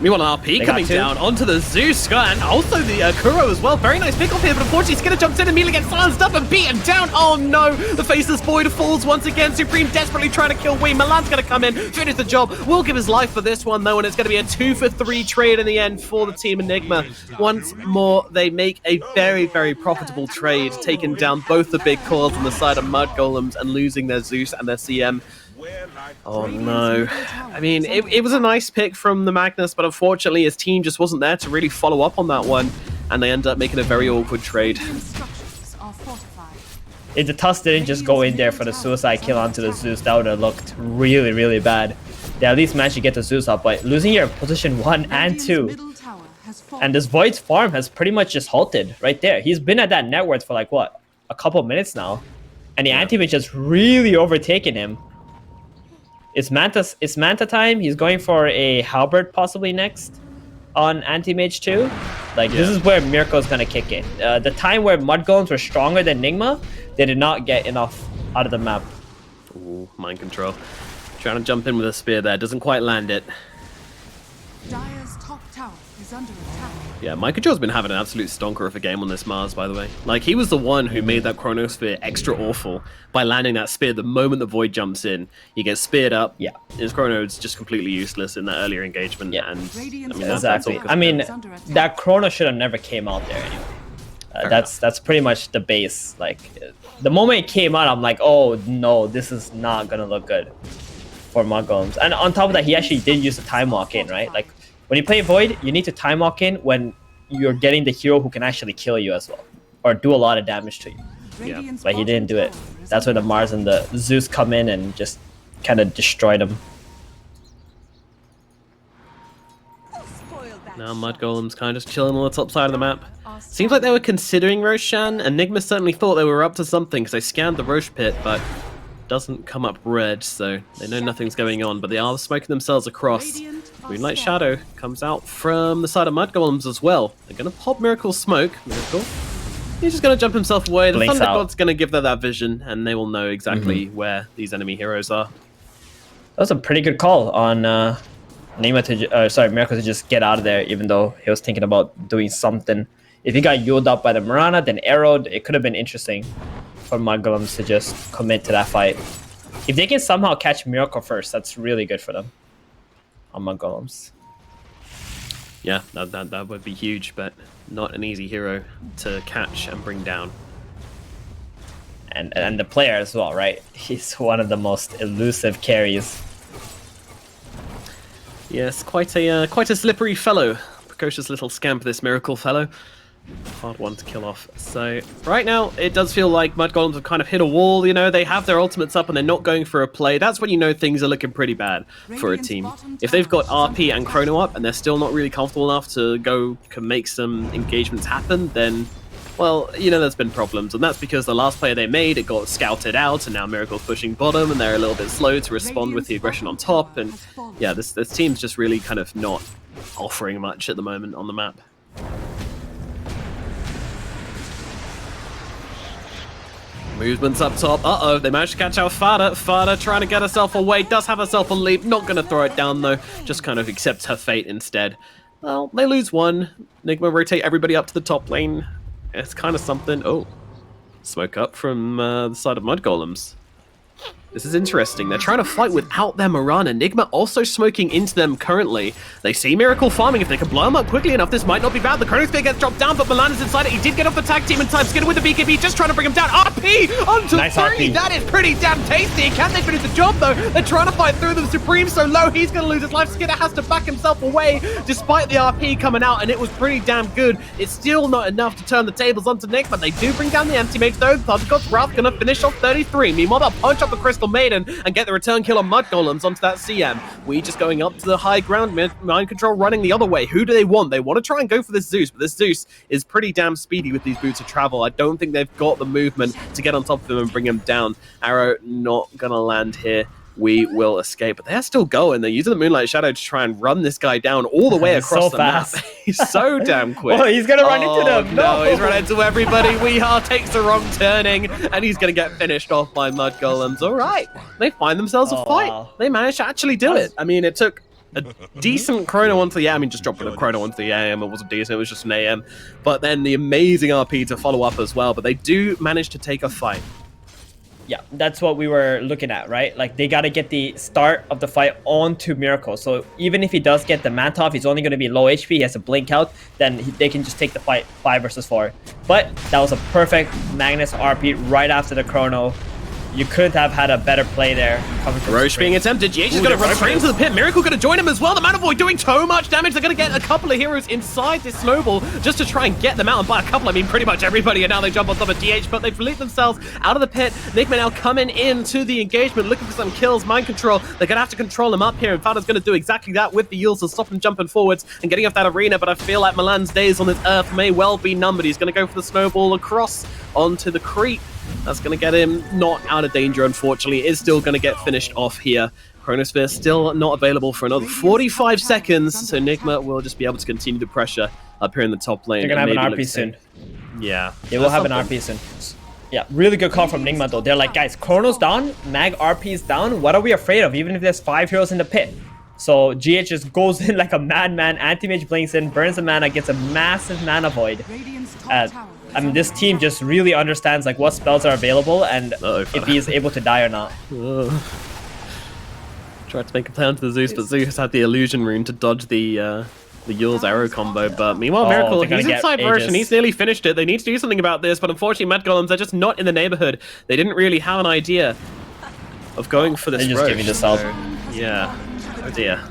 Speaker 2: Meanwhile, an RP coming down onto the Zeus, and also the Kuro as well. Very nice pick off here, but unfortunately Skinner jumps in, immediately gets silenced up and beaten down. Oh no, the Faceless Void falls once again. Supreme desperately trying to kill Wii. Milan's going to come in, finish the job. Will give his life for this one though, and it's going to be a 2-for-3 trade in the end for the Team Enigma. Once more, they make a very, very profitable trade, taking down both the big cores on the side of Mudgolems and losing their Zeus and their CM. Oh no. I mean, it was a nice pick from the Magnus, but unfortunately his team just wasn't there to really follow up on that one, and they end up making a very awkward trade.
Speaker 1: If the Tusk didn't just go in there for the suicide kill onto the Zeus, that would have looked really, really bad. They at least managed to get the Zeus up, but losing your position 1 and 2, and this Void's farm has pretty much just halted right there. He's been at that net worth for like, what, a couple minutes now, and the Anti-V just really overtaken him. It's Manta time. He's going for a Halberd possibly next on Anti-Mage 2. Like, this is where Miracle is going to kick in. The time where Mudgolems were stronger than Nigma, they did not get enough out of the map.
Speaker 2: Ooh, Mind Control. Trying to jump in with a spear there. Doesn't quite land it.
Speaker 3: Dire's top tower is under attack.
Speaker 2: Yeah, Mind Control's been having an absolute stonker of a game on this Mars, by the way. Like, he was the one who made that Chronosphere extra awful by landing that spear the moment the Void jumps in. He gets speared up. Yeah. His Chrono's just completely useless in that earlier engagement. Yeah, and I mean,
Speaker 1: exactly. I mean, that Chrono should have never came out there anyway. That's pretty much the base. Like, the moment it came out, I'm like, oh no, this is not gonna look good for Mudgolems. And on top of that, he actually did use the time walk in, right? Like, when you play Void, you need to time walk in when you're getting the hero who can actually kill you as well, or do a lot of damage to you. Yeah, but he didn't do it. That's where the Mars and the Zeus come in and just kind of destroyed him.
Speaker 2: Now Mudgolems kind of just chilling on the top side of the map. Seems like they were considering Roshan, and Nigma certainly thought they were up to something because they scanned the Roche pit, but doesn't come up red, so they know nothing's going on, but they are smoking themselves across. Moonlight Shadow comes out from the side of Mudgolems as well. They're going to pop Miracle's smoke. Miracle. He's just going to jump himself away. The Thunder God's going to give them that vision, and they will know exactly where these enemy heroes are.
Speaker 1: That was a pretty good call on Miracle to just get out of there, even though he was thinking about doing something. If he got yuled up by the Marana, then arrowed, it could have been interesting for Mudgolems to just commit to that fight. If they can somehow catch Miracle first, that's really good for them on Mudgolems.
Speaker 2: Yeah, that would be huge, but not an easy hero to catch and bring down.
Speaker 1: And the player as well, right? He's one of the most elusive carries.
Speaker 2: Yes, quite a slippery fellow. Precocious little scamp, this Miracle fellow. Hard one to kill off. So right now, it does feel like Mudgolems have kind of hit a wall. You know, they have their ultimates up and they're not going for a play. That's when you know things are looking pretty bad for a team. If they've got RP and Chrono up and they're still not really comfortable enough to go can make some engagements happen, then, well, you know, there's been problems. And that's because the last player they made, it got scouted out, and now Miracle's pushing bottom, and they're a little bit slow to respond with the aggression on top. And yeah, this team's just really kind of not offering much at the moment on the map. Movements up top. Uh-oh, they managed to catch out Fada. Fada trying to get herself away. Does have herself a leap. Not going to throw it down, though. Just kind of accepts her fate instead. Well, they lose one. Nigma rotate everybody up to the top lane. It's kind of something. Oh, smoke up from the side of Mudgolems. This is interesting. They're trying to fight without their Mirana. Nigma also smoking into them currently. They see Miracle farming. If they can blow him up quickly enough, this might not be bad. The Chronosphere gets dropped down, but Milan is inside it. He did get off the tag team in time. Skinner with the BKB, just trying to bring him down. RP onto
Speaker 1: nice
Speaker 2: 3.
Speaker 1: RP.
Speaker 2: That is pretty damn tasty. Can they finish the job, though? They're trying to fight through them. Supreme so low, he's going to lose his life. Skinner has to back himself away despite the RP coming out, and it was pretty damn good. It's still not enough to turn the tables onto Nigma. They do bring down the anti-mage, though. Thundergod's Wrath going to finish off 33. Meanwhile, they'll punch up the Crystal Maiden and get the return kill on Mudgolems onto that CM. We just going up to the high ground, mind control running the other way. Who do they want? They want to try and go for this Zeus, but this Zeus is pretty damn speedy with these boots of travel. I don't think they've got the movement to get on top of him and bring him down. Arrow not gonna land here. We will escape, but they're still going. They're using the Moonlight Shadow to try and run this guy down all the way across the map. He's so damn quick.
Speaker 1: Oh, he's gonna run into them.
Speaker 2: No, he's run into everybody. Weehar takes the wrong turning, and he's gonna get finished off by Mudgolems. All right, they find themselves a fight.
Speaker 1: Wow.
Speaker 2: They managed to actually do it. I mean, it took a decent Chrono onto the AM. I mean, just dropping a Chrono onto the AM. It wasn't decent. It was just an AM. But then the amazing RP to follow up as well. But they do manage to take a fight.
Speaker 1: Yeah, that's what we were looking at, right? Like, they got to get the start of the fight onto Miracle. So even if he does get the Manta off, he's only going to be low HP. He has a blink out. Then they can just take the fight 5 versus 4. But that was a perfect Magnus RP right after the Chrono. You couldn't have had a better play there.
Speaker 2: Roche being attempted. GH is going to run straight into the pit. Miracle going to join him as well. The Mana Void doing so much damage. They're going to get a couple of heroes inside this snowball just to try and get them out. And by a couple, I mean pretty much everybody. And now they jump on top of DH, but they've leaked themselves out of the pit. Nigma now coming into the engagement, looking for some kills. Mind control. They're going to have to control him up here. And Fada's going to do exactly that with the Yules to stop him jumping forwards and getting off that arena. But I feel like Milan's days on this earth may well be numbered. He's going to go for the snowball across onto the creep. That's going to get him not out of danger, unfortunately. Is still going to get finished off here. Chronosphere still not available for another 45 seconds, so Nigma will just be able to continue the pressure up here in the top lane.
Speaker 1: They're going to have an RP soon.
Speaker 2: Yeah.
Speaker 1: They will have an RP soon. Yeah, really good call from Nigma, though. They're like, guys, Chrono's down, Mag RP is down. What are we afraid of, even if there's 5 heroes in the pit? So GH just goes in like a madman. Anti-Mage blinks in, burns the mana, gets a massive mana void. I mean, this team just really understands like what spells are available and if he is able to die or not.
Speaker 2: Tried to make a play onto the Zeus, but Zeus had the illusion rune to dodge the Yule's arrow combo. But meanwhile, Miracle, he's inside version. He's nearly finished it. They need to do something about this, but unfortunately, Mudgolems are just not in the neighborhood. They didn't really have an idea of going for this.
Speaker 1: They're just giving this out.
Speaker 2: Yeah. Oh dear.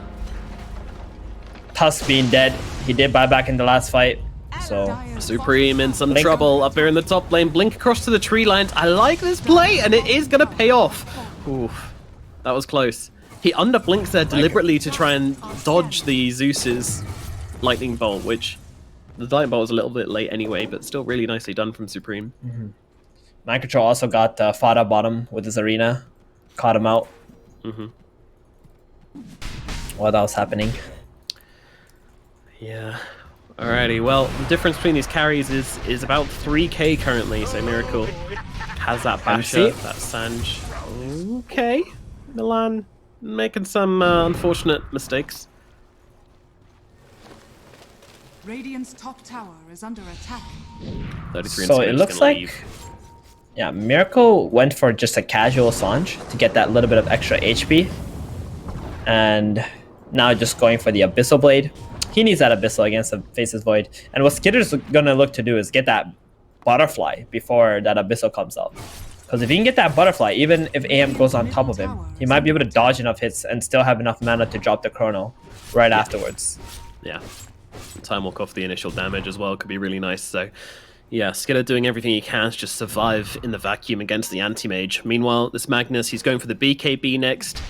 Speaker 1: Tusk being dead. He did buy back in the last fight. So
Speaker 2: Supreme in some trouble up here in the top lane. Blink across to the tree lines. I like this play, and it is going to pay off. Oof, that was close. He underblinks there deliberately to try and dodge the Zeus's lightning bolt, which the lightning bolt was a little bit late anyway, but still really nicely done from Supreme.
Speaker 1: Mind Control also got Fada bottom with his arena, caught him out. While that was happening.
Speaker 2: Yeah. Alrighty, well, the difference between these carries is about 3k currently, so Miracle has that Basher, that Sanj. Okay, Milan making some unfortunate mistakes.
Speaker 3: Radiant's top tower is under attack.
Speaker 2: 33
Speaker 1: so it looks like, yeah, Miracle went for just a casual Sanj to get that little bit of extra HP. And now just going for the Abyssal Blade. He needs that Abyssal against the Faceless Void. And what Skitter's gonna look to do is get that Butterfly before that Abyssal comes out. Because if he can get that Butterfly, even if AM goes on top of him, he might be able to dodge enough hits and still have enough mana to drop the Chrono right afterwards.
Speaker 2: Yeah. Time walk off the initial damage as well could be really nice. So yeah, Skidder doing everything he can to just survive in the vacuum against the anti-mage. Meanwhile, this Magnus, he's going for the BKB next.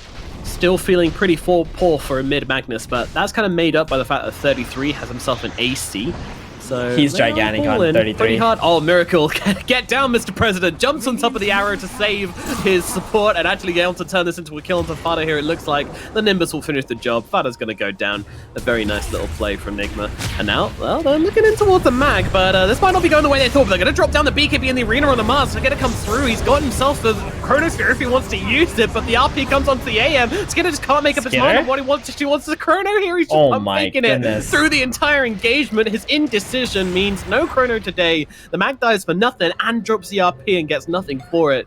Speaker 2: Still feeling pretty poor for a mid Magnus, but that's kind of made up by the fact that 33 has himself an AC. So
Speaker 1: he's gigantic on 33.
Speaker 2: Pretty hard. Oh, Miracle. Get down, Mr. President. Jumps on top of the arrow to save his support and actually get able to turn this into a kill onto Fada here. It looks like the Nimbus will finish the job. Fada's going to go down. A very nice little play from Nigma. And now, well, they're looking in towards the mag, but this might not be going the way they thought. But they're going to drop down the BKB in the arena on the Mars. They're going to come through. He's got himself the Chronosphere if he wants to use it, but the RP comes onto the AM. Skidder just can't make up his mind on what he wants. He wants the Chrono here. He's just making it through the entire engagement. His indecision means no Chrono today. The mag dies for nothing and drops the RP and gets nothing for it.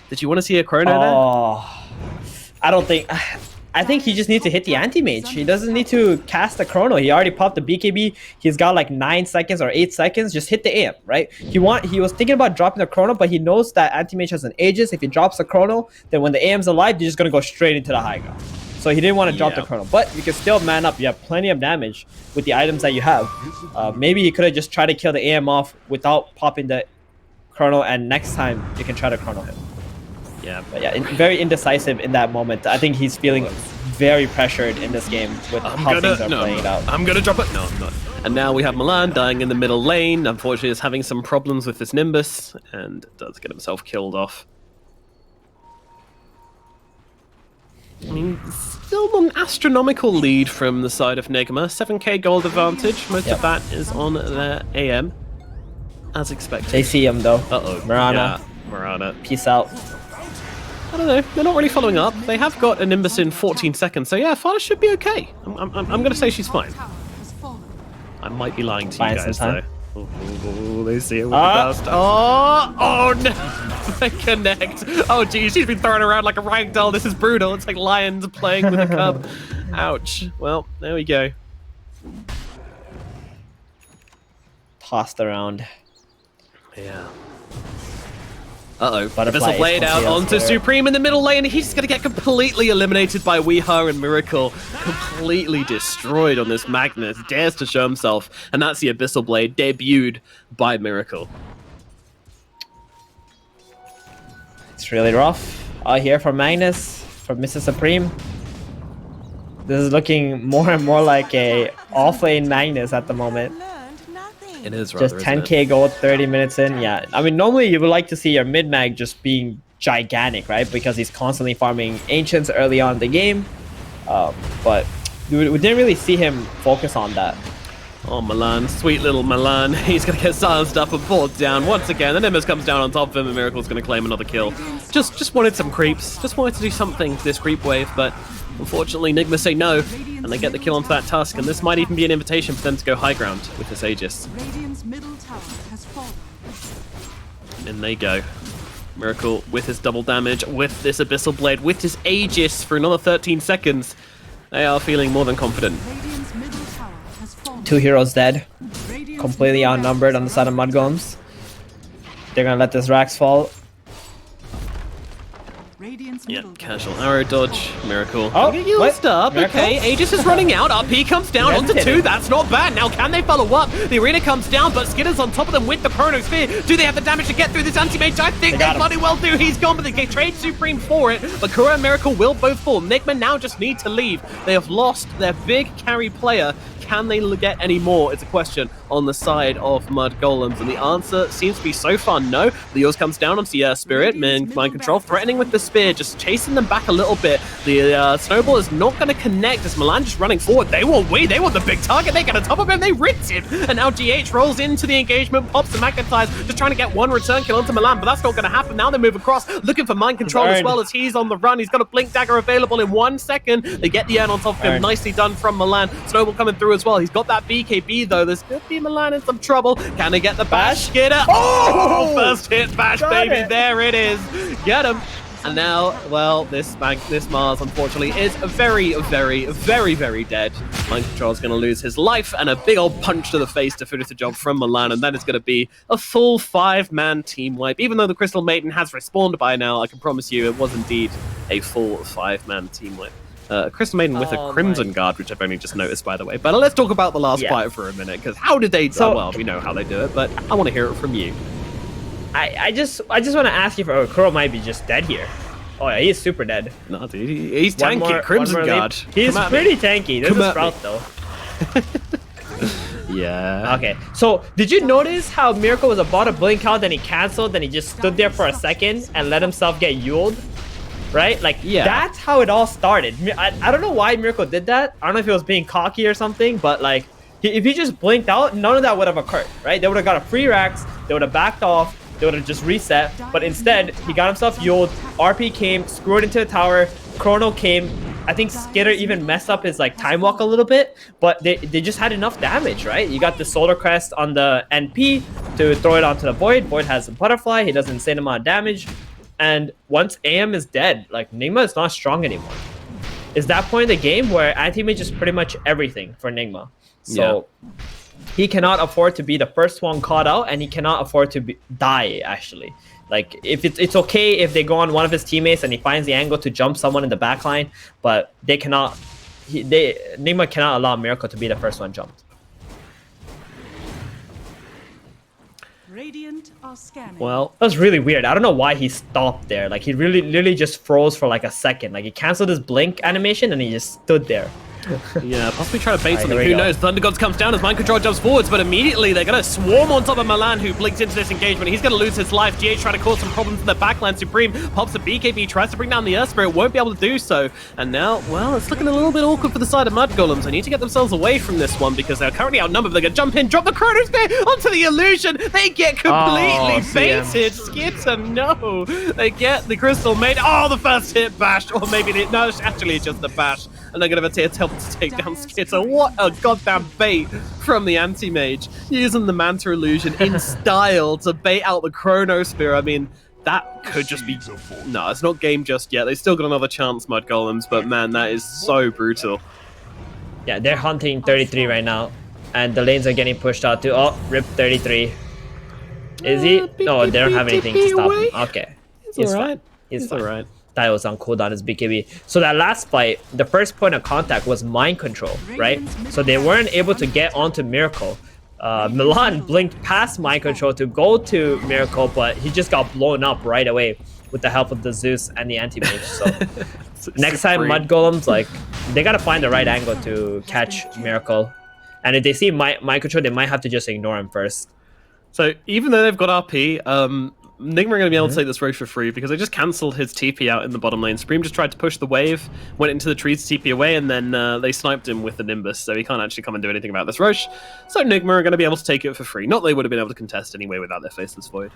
Speaker 2: Did you want to see a Chrono there?
Speaker 1: I don't think... I think he just needs to hit the anti-mage. He doesn't need to cast the Chrono. He already popped the BKB. He's got like 9 seconds or 8 seconds. Just hit the AM, right? He was thinking about dropping the Chrono, but he knows that anti-mage has an Aegis. If he drops the Chrono, then when the AM's alive, you're just going to go straight into the high ground. So he didn't want to drop the Chrono. But you can still man up. You have plenty of damage with the items that you have. Maybe he could have just tried to kill the AM off without popping the Chrono, and next time you can try to Chrono him.
Speaker 2: Yeah.
Speaker 1: But yeah, very indecisive in that moment. I think he's feeling very pressured in this game with how things are playing out.
Speaker 2: I'm gonna drop it. No, I'm not. And now we have Milan dying in the middle lane. Unfortunately, is having some problems with this Nimbus and does get himself killed off. I mean, still an astronomical lead from the side of Nigma. 7k gold advantage. Most of that is on their AM, as expected.
Speaker 1: They see him though.
Speaker 2: Uh-oh.
Speaker 1: Marana.
Speaker 2: Yeah, Marana.
Speaker 1: Peace out.
Speaker 2: I don't know. They're not really following up. They have got a Nimbus in 14 seconds, so yeah, Fada should be okay. I'm going to say she's fine. I might be lying to you guys, though. Oh, they see it with the dust. Oh no! They connect. Oh geez, she's been thrown around like a ragdoll. This is brutal. It's like lions playing with a cub. Ouch. Well, there we go.
Speaker 1: Tossed around.
Speaker 2: Yeah. Uh-oh. Abyssal Blade out onto Supreme in the middle lane. He's just going to get completely eliminated by Weeha, and Miracle completely destroyed on this Magnus. Dares to show himself, and that's the Abyssal Blade debuted by Miracle.
Speaker 1: It's really rough out here for Magnus, for Mr. Supreme. This is looking more and more like a off-lane Magnus at the moment.
Speaker 2: It is rather,
Speaker 1: just 10k gold 30 minutes in. Yeah, I mean, normally you would like to see your mid-mag just being gigantic, right? Because he's constantly farming Ancients early on in the game. But we didn't really see him focus on that.
Speaker 2: Oh, Milan, sweet little Milan. He's going to get silenced up and pulled down once again. The Nimbus comes down on top of him, and Miracle's going to claim another kill. Just wanted some creeps. Just wanted to do something this creep wave, but unfortunately, Nigma say no, and they get the kill onto that Tusk, and this might even be an invitation for them to go high ground with this Aegis. In they go. Miracle with his double damage, with this Abyssal Blade, with his Aegis for another 13 seconds. They are feeling more than confident.
Speaker 1: 2 heroes dead. Completely outnumbered on the side of Mudgolems. They're gonna let this Rax fall.
Speaker 2: Yeah, casual arrow dodge, Miracle.
Speaker 1: Oh,
Speaker 2: get used up.
Speaker 1: Miracle?
Speaker 2: Okay, Aegis is running out. RP comes down onto 2. That's not bad. Now, can they follow up? The arena comes down, but Skidder's on top of them with the Chronosphere. Do they have the damage to get through this anti-mage? I think they bloody well do. He's gone, but they trade Supreme for it. But Kura and Miracle will both fall. Nigma now just need to leave. They have lost their big carry player. Can they get any more? It's a question on the side of Mudgolems, and the answer seems to be so far no. Leos comes down on CIS Spirit, mind control, threatening with the spear, just chasing them back a little bit. The snowball is not going to connect as Milan just running forward. They want the big target. They get on top of him, they rinse him, and now GH rolls into the engagement, pops the magnetize, just trying to get one return kill onto Milan, but that's not going to happen. Now they move across, looking for mind control as well as he's on the run. He's got a blink dagger available in 1 second. They get the urn on top of him. Nicely done from Milan. Snowball coming through as well. He's got that BKB though. There's going to be Milan in some trouble. Can they get the bash? Skidder. Oh! First hit bash, baby. There it is. Get him. And now, well, this Mars, unfortunately, is very, very, very, very dead. Mind Control's going to lose his life, and a big old punch to the face to finish the job from Milan, and then it's going to be a full 5-man team wipe. Even though the Crystal Maiden has respawned by now, I can promise you it was indeed a full 5-man team wipe. Crystal Maiden with a Crimson Guard, which I've only just noticed, by the way. But let's talk about the last fight for a minute, because how did they... well, we know how they do it, but I want to hear it from you.
Speaker 1: I just want to ask you for... Kuro might be just dead here. Oh, yeah, he's super dead.
Speaker 2: No, dude, he's tanky. Crimson Guard.
Speaker 1: He's pretty tanky. There's a Sprout, though.
Speaker 2: Yeah.
Speaker 1: Okay, so did you notice how Miracle was about to blink out, then he canceled, then he just stood there for a second and let himself get Yuled? Right? Like, that's how it all started. I don't know why Miracle did that. I don't know if he was being cocky or something, but like, if he just blinked out, none of that would have occurred, right? They would have got a free racks, they would have backed off, they would have just reset, but instead, he got himself Yuled, RP came, screwed into the tower, Chrono came. I think Skitter even messed up his like time walk a little bit, but they just had enough damage, right? You got the Solar Crest on the NP to throw it onto the Void. Void has a Butterfly, he does an insane amount of damage. And once AM is dead, like Nigma is not strong anymore. It's that point in the game where anti-mage is pretty much everything for Nigma. So he cannot afford to be the first one caught out, and he cannot afford to die, actually. Like, if it's okay if they go on one of his teammates and he finds the angle to jump someone in the backline, but they cannot... Nigma cannot allow Miracle to be the first one jumped.
Speaker 3: Radiant are scanning.
Speaker 1: Well, that was really weird. I don't know why he stopped there. Like, he literally just froze for like a second. Like, he canceled his blink animation and he just stood there.
Speaker 2: Yeah, possibly try to bait something. Who knows? Thunder Gods comes down as Mind Control jumps forwards, but immediately they're going to swarm on top of Milan, who blinks into this engagement. He's going to lose his life. GH trying to cause some problems in the backline. Supreme pops a BKB, tries to bring down the Earth Spirit, won't be able to do so. And now, well, it's looking a little bit awkward for the side of Mudgolems. They need to get themselves away from this one because they're currently outnumbered. They're going to jump in, drop the Chrono Spear onto the illusion. They get completely baited. Skitter, no. They get the Crystal Maiden. Oh, the first hit bashed. Or maybe, no, actually it's just the bash. And they're going to attempt to take down Skitter. What a goddamn bait from the anti-mage. Using the Manta Illusion in style to bait out the Chrono Spear. I mean, that could just be... No, it's not game just yet. They still got another chance, Mudgolems, but man, that is so brutal.
Speaker 1: Yeah, they're hunting 33 right now. And the lanes are getting pushed out too. Oh, rip 33. Is he? No, they don't have anything to stop him. Okay.
Speaker 2: He's alright.
Speaker 1: He's
Speaker 2: alright.
Speaker 1: That was on cooldown as BKB. So that last fight, the first point of contact was mind control, right? So they weren't able to get onto Miracle. Milan blinked past mind control to go to Miracle, but he just got blown up right away with the help of the Zeus and the anti-mage. So next time Mudgolems, like, they gotta find the right angle to catch Miracle. And if they see mind control, they might have to just ignore him first.
Speaker 2: So even though they've got RP, Nigma are going to be able to take this Roche for free because they just cancelled his TP out in the bottom lane. Supreme just tried to push the wave, went into the trees to TP away, and then they sniped him with the Nimbus, so he can't actually come and do anything about this Roche. So Nigma are going to be able to take it for free. Not that they would have been able to contest anyway without their Faceless Void.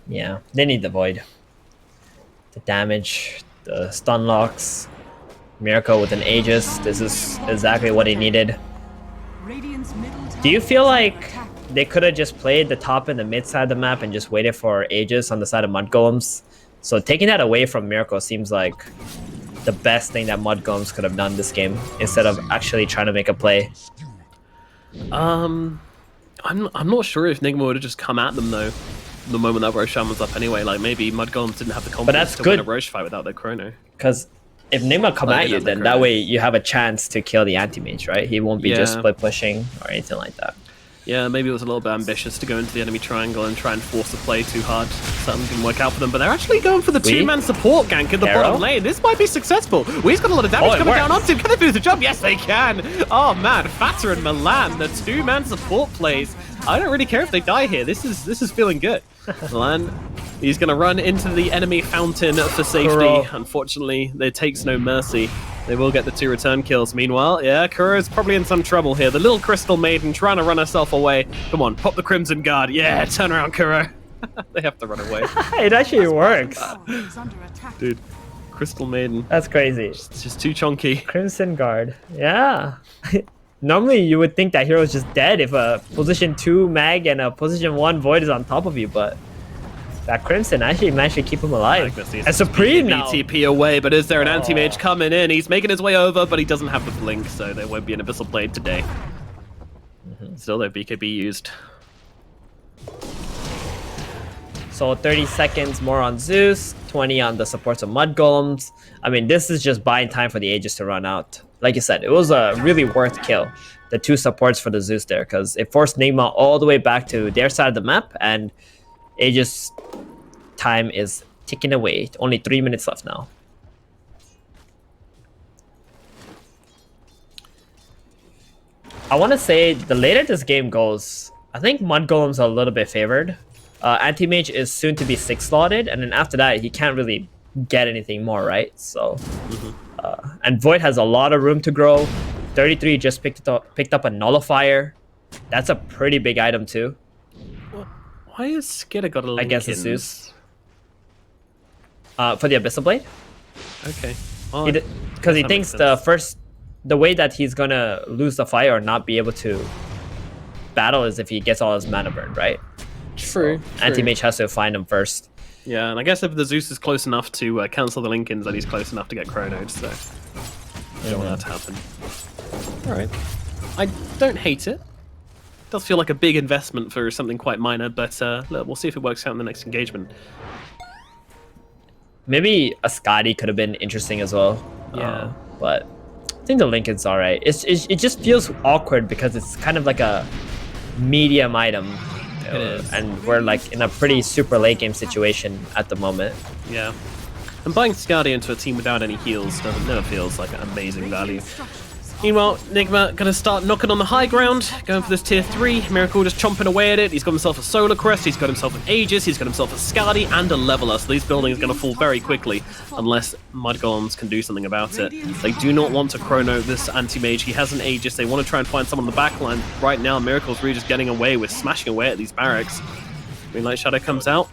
Speaker 1: Yeah, they need the Void. The damage, the stun locks, Miracle with an Aegis. This is exactly what he needed. Do you feel like they could have just played the top and the mid side of the map and just waited for Aegis on the side of Mudgolems? So taking that away from Miracle seems like the best thing that Mudgolems could have done this game instead of actually trying to make a play.
Speaker 2: I'm not sure if Nigma would have just come at them though. The moment that Roshan was up anyway, like maybe Mudgolems didn't have the confidence to win a Roche fight without their Chrono.
Speaker 1: Because if Nigma come at you, then that way you have a chance to kill the anti-mage, right? He won't be just split pushing or anything like that.
Speaker 2: Yeah, maybe it was a little bit ambitious to go into the enemy triangle and try and force the play too hard. Something didn't work out for them, but they're actually going for the two-man support gank in the bottom lane. This might be successful. We've got a lot of damage coming down onto him. Can they do the job? Yes, they can. Oh man, Fatter and Milan, the two-man support plays. I don't really care if they die here. This is feeling good. Milan, he's going to run into the enemy fountain for safety. Unfortunately, there takes no mercy. They will get the 2 return kills. Meanwhile, yeah, Kuro's probably in some trouble here. The little Crystal Maiden trying to run herself away. Come on, pop the Crimson Guard. Yeah, turn around, Kuro. They have to run away.
Speaker 1: It actually works.
Speaker 2: Dude, Crystal Maiden.
Speaker 1: That's crazy.
Speaker 2: It's just too chunky.
Speaker 1: Crimson Guard. Yeah. Normally, you would think that hero is just dead if a position 2 mag and a position 1 void is on top of you, but that Crimson actually managed to keep him alive. And Supreme now.
Speaker 2: BTP away, but is there an anti-mage coming in? He's making his way over, but he doesn't have the blink, so there won't be an Abyssal Blade today. Still, though, BKB used.
Speaker 1: So 30 seconds more on Zeus, 20 on the supports of Mudgolems. I mean, this is just buying time for the Aegis to run out. Like you said, it was a really worth kill. The 2 supports for the Zeus there, because it forced Nigma all the way back to their side of the map, and Aegis time is ticking away. Only 3 minutes left now. I want to say the later this game goes, I think Mudgolems are a little bit favored. Anti-Mage is soon to be 6 slotted, and then after that, he can't really get anything more, right? So, and Void has a lot of room to grow. 33 just picked up a Nullifier. That's a pretty big item too.
Speaker 2: Why has Skidder got a link
Speaker 1: against the Zeus? For the Abyssal Blade?
Speaker 2: Okay.
Speaker 1: Because he thinks the way that he's gonna lose the fight or not be able to battle is if he gets all his mana burned, right?
Speaker 2: True.
Speaker 1: So Anti-Mage has to find him first.
Speaker 2: Yeah, and I guess if the Zeus is close enough to cancel the link-ins, then he's close enough to get chronoed, so I don't want that to happen. Alright. I don't hate it. Does feel like a big investment for something quite minor, but look, we'll see if it works out in the next engagement.
Speaker 1: Maybe a Scotty could have been interesting as well.
Speaker 2: Yeah.
Speaker 1: But I think the Lincoln's alright. It just feels awkward because it's kind of like a medium item.
Speaker 2: It is.
Speaker 1: And we're like in a pretty super late game situation at the moment.
Speaker 2: Yeah. And buying Skadi into a team without any heals never feels like an amazing value. Meanwhile, Nigma gonna start knocking on the high ground, going for this tier 3. Miracle just chomping away at it. He's got himself a Solar Crest, he's got himself an Aegis, he's got himself a Skadi and a Leveler. So these buildings are gonna fall very quickly unless Mudgolems can do something about it. They do not want to chrono this anti-mage. He has an Aegis. They want to try and find someone on the backline. Right now, Miracle's really just getting away with smashing away at these barracks. Greenlight Shadow comes out.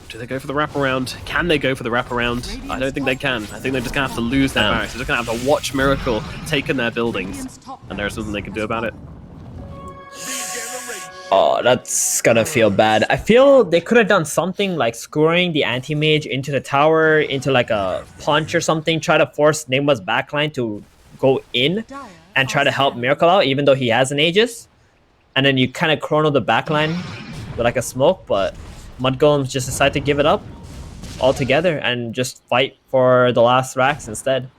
Speaker 2: Do they go for the wraparound? Can they go for the wraparound? I don't think they can. I think they're just going to have to lose their barracks. They're just going to have to watch Miracle taking their buildings. And there's nothing they can do about it.
Speaker 1: Oh, that's going to feel bad. I feel they could have done something like screwing the anti-mage into the tower, into like a punch or something. Try to force Nigma's backline to go in and try to help Miracle out, even though he has an Aegis. And then you kind of chrono the backline with like a smoke, but Mudgolems just decide to give it up altogether and just fight for the last racks instead.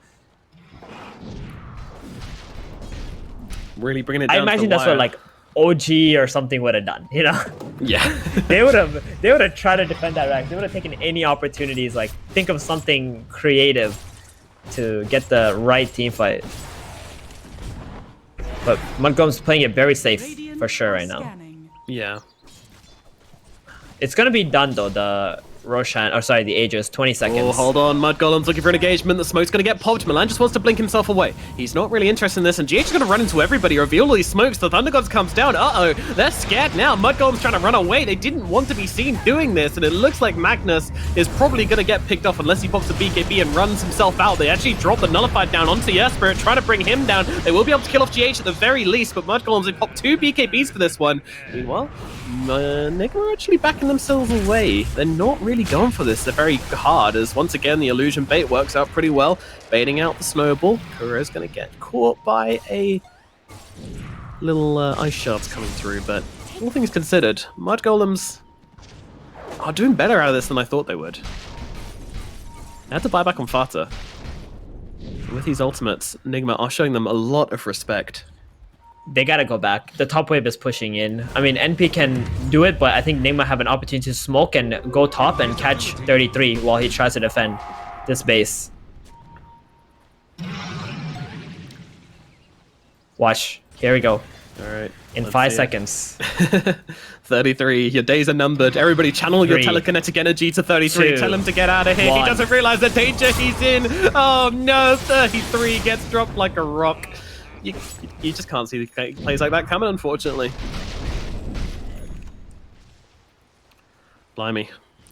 Speaker 2: Really bringing it down.
Speaker 1: I imagine that's what like OG or something would have done, you know?
Speaker 2: Yeah.
Speaker 1: they would have tried to defend that rack. They would have taken any opportunities, like think of something creative to get the right team fight. But Mudgolems playing it very safe for sure right now.
Speaker 2: Yeah.
Speaker 1: It's gonna be done though, the Roshan, or sorry, the Aegis, 20 seconds.
Speaker 2: Oh, hold on, Mudgolem's looking for an engagement. The smoke's gonna get popped. Milan just wants to blink himself away. He's not really interested in this, and GH is gonna run into everybody, reveal all these smokes. The Thunder Gods comes down. Uh-oh, they're scared now. Mudgolem's trying to run away. They didn't want to be seen doing this, and it looks like Magnus is probably gonna get picked off unless he pops a BKB and runs himself out. They actually drop the Nullified down onto Spirit, trying to bring him down. They will be able to kill off GH at the very least, but Mudgolems, they pop 2 BKBs for this one. Meanwhile, Nigma are actually backing themselves away. They're not really going for this. They're very hard, as once again the illusion bait works out pretty well, baiting out the snowball. Kuro's going to get caught by a little ice shards coming through, but all things considered, Mudgolems are doing better out of this than I thought they would. They had to buy back on Fata. With these ultimates, Nigma are showing them a lot of respect.
Speaker 1: They gotta go back. The top wave is pushing in. I mean, NP can do it, but I think Nigma have an opportunity to smoke and go top and catch 33 while he tries to defend this base. Watch. Here we go.
Speaker 2: All right.
Speaker 1: In 5 seconds.
Speaker 2: 33, your days are numbered. Everybody channel your telekinetic energy to 33.
Speaker 1: 2,
Speaker 2: Tell him to get out of here.
Speaker 1: 1.
Speaker 2: He doesn't realize the danger he's in. Oh no, 33 gets dropped like a rock. You just can't see plays like that coming, unfortunately. Blimey.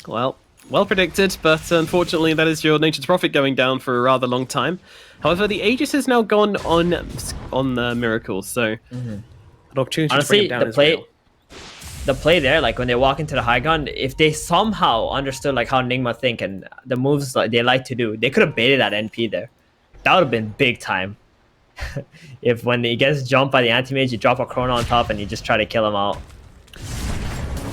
Speaker 2: Well predicted, but unfortunately that is your Nature's Prophet going down for a rather long time. However, the Aegis has now gone on Miracle, so an opportunity
Speaker 1: honestly,
Speaker 2: to bring him down is real.
Speaker 1: The play there, like when they walk into the high ground, if they somehow understood like how Nigma think and the moves like they like to do, they could have baited that NP there. That would have been big time. If when he gets jumped by the anti-mage, you drop a chrono on top and you just try to kill him out.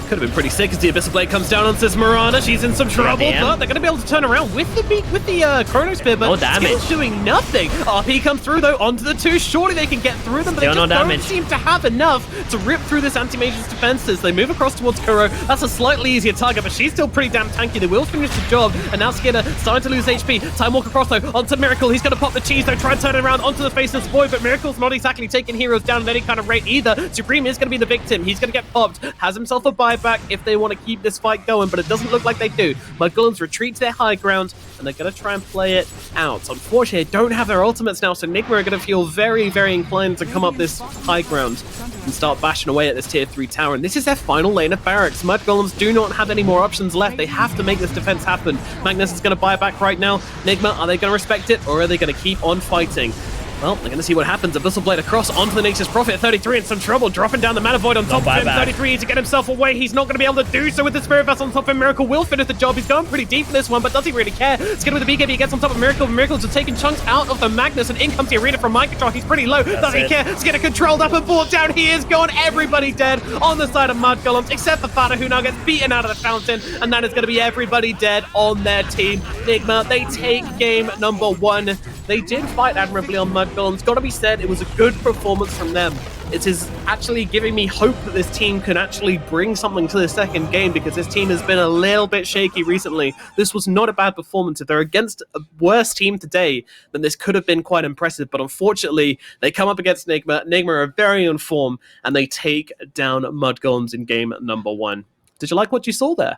Speaker 2: Could have been pretty sick as the Abyssal Blade comes down on Sis Mirana. She's in some trouble, but they're going to be able to turn around with the Chronospear, but
Speaker 1: no damage.
Speaker 2: Skill's doing nothing. RP comes through, though, onto the two. Surely they can get through them, but they just don't seem to have enough to rip through this Anti-Mage's defenses. They move across towards Kuro. That's a slightly easier target, but she's still pretty damn tanky. They will finish the job, and now Skidder starting to lose HP. Time Walk across, though, onto Miracle. He's going to pop the cheese, though, try and turn it around onto the face of this boy, but Miracle's not exactly taking heroes down at any kind of rate either. Supreme is going to be the victim. He's going to get popped. Has himself a buyback if they want to keep this fight going, but it doesn't look like they do. Mudgolems retreat to their high ground, and they're going to try and play it out. Unfortunately, they don't have their ultimates now, so Nigma are going to feel very, very inclined to come up this high ground and start bashing away at this tier 3 tower. And this is their final lane of barracks. Mudgolems do not have any more options left. They have to make this defense happen. Magnus is going to buy back right now. Nigma, are they going to respect it, or are they going to keep on fighting? Well, they're going to see what happens. Abyssal Blade across onto the Nature's Prophet. 33 in some trouble, dropping down the Mana Void on top of him. 33 to get himself away. He's not going to be able to do so with the Spirit Vessel on top of him. Miracle will finish the job. He's going pretty deep for this one, but does he really care? Skidder with the BKB gets on top of Miracle. Miracle's just taking chunks out of the Magnus, and in comes the Arena from Microtrock. He's pretty low. Does he care? Skidder controlled up and brought down. He is gone. Everybody dead on the side of Mudgolems, except for Fada, who now gets beaten out of the fountain, and that is going to be everybody dead on their team. Nigma, they take game number 1. They did fight admirably on Mudgolems. Gotta be said, it was a good performance from them. It is actually giving me hope that this team can actually bring something to the second game, because this team has been a little bit shaky recently. This was not a bad performance. If they're against a worse team today, then this could have been quite impressive. But unfortunately, they come up against Nigma. Nigma are very in form, and they take down Mudgolems in game number 1. Did you like what you saw there?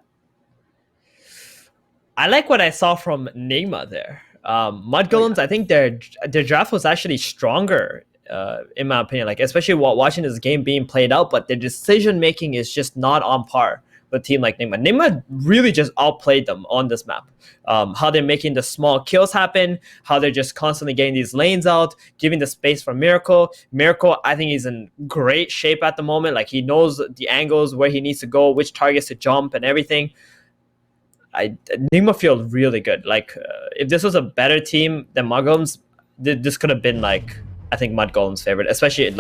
Speaker 1: I like what I saw from Nigma there. Mudgolems, I think their draft was actually stronger, in my opinion. Like, especially while watching this game being played out, but their decision making is just not on par with a team like Nigma. Nigma really just outplayed them on this map. How they're making the small kills happen, how they're just constantly getting these lanes out, giving the space for Miracle. Miracle, I think he's in great shape at the moment. Like, he knows the angles, where he needs to go, which targets to jump, and everything. Nigma feel really good. Like, if this was a better team than Mudgolems, this could have been, like, I think Mudgolems' favorite, especially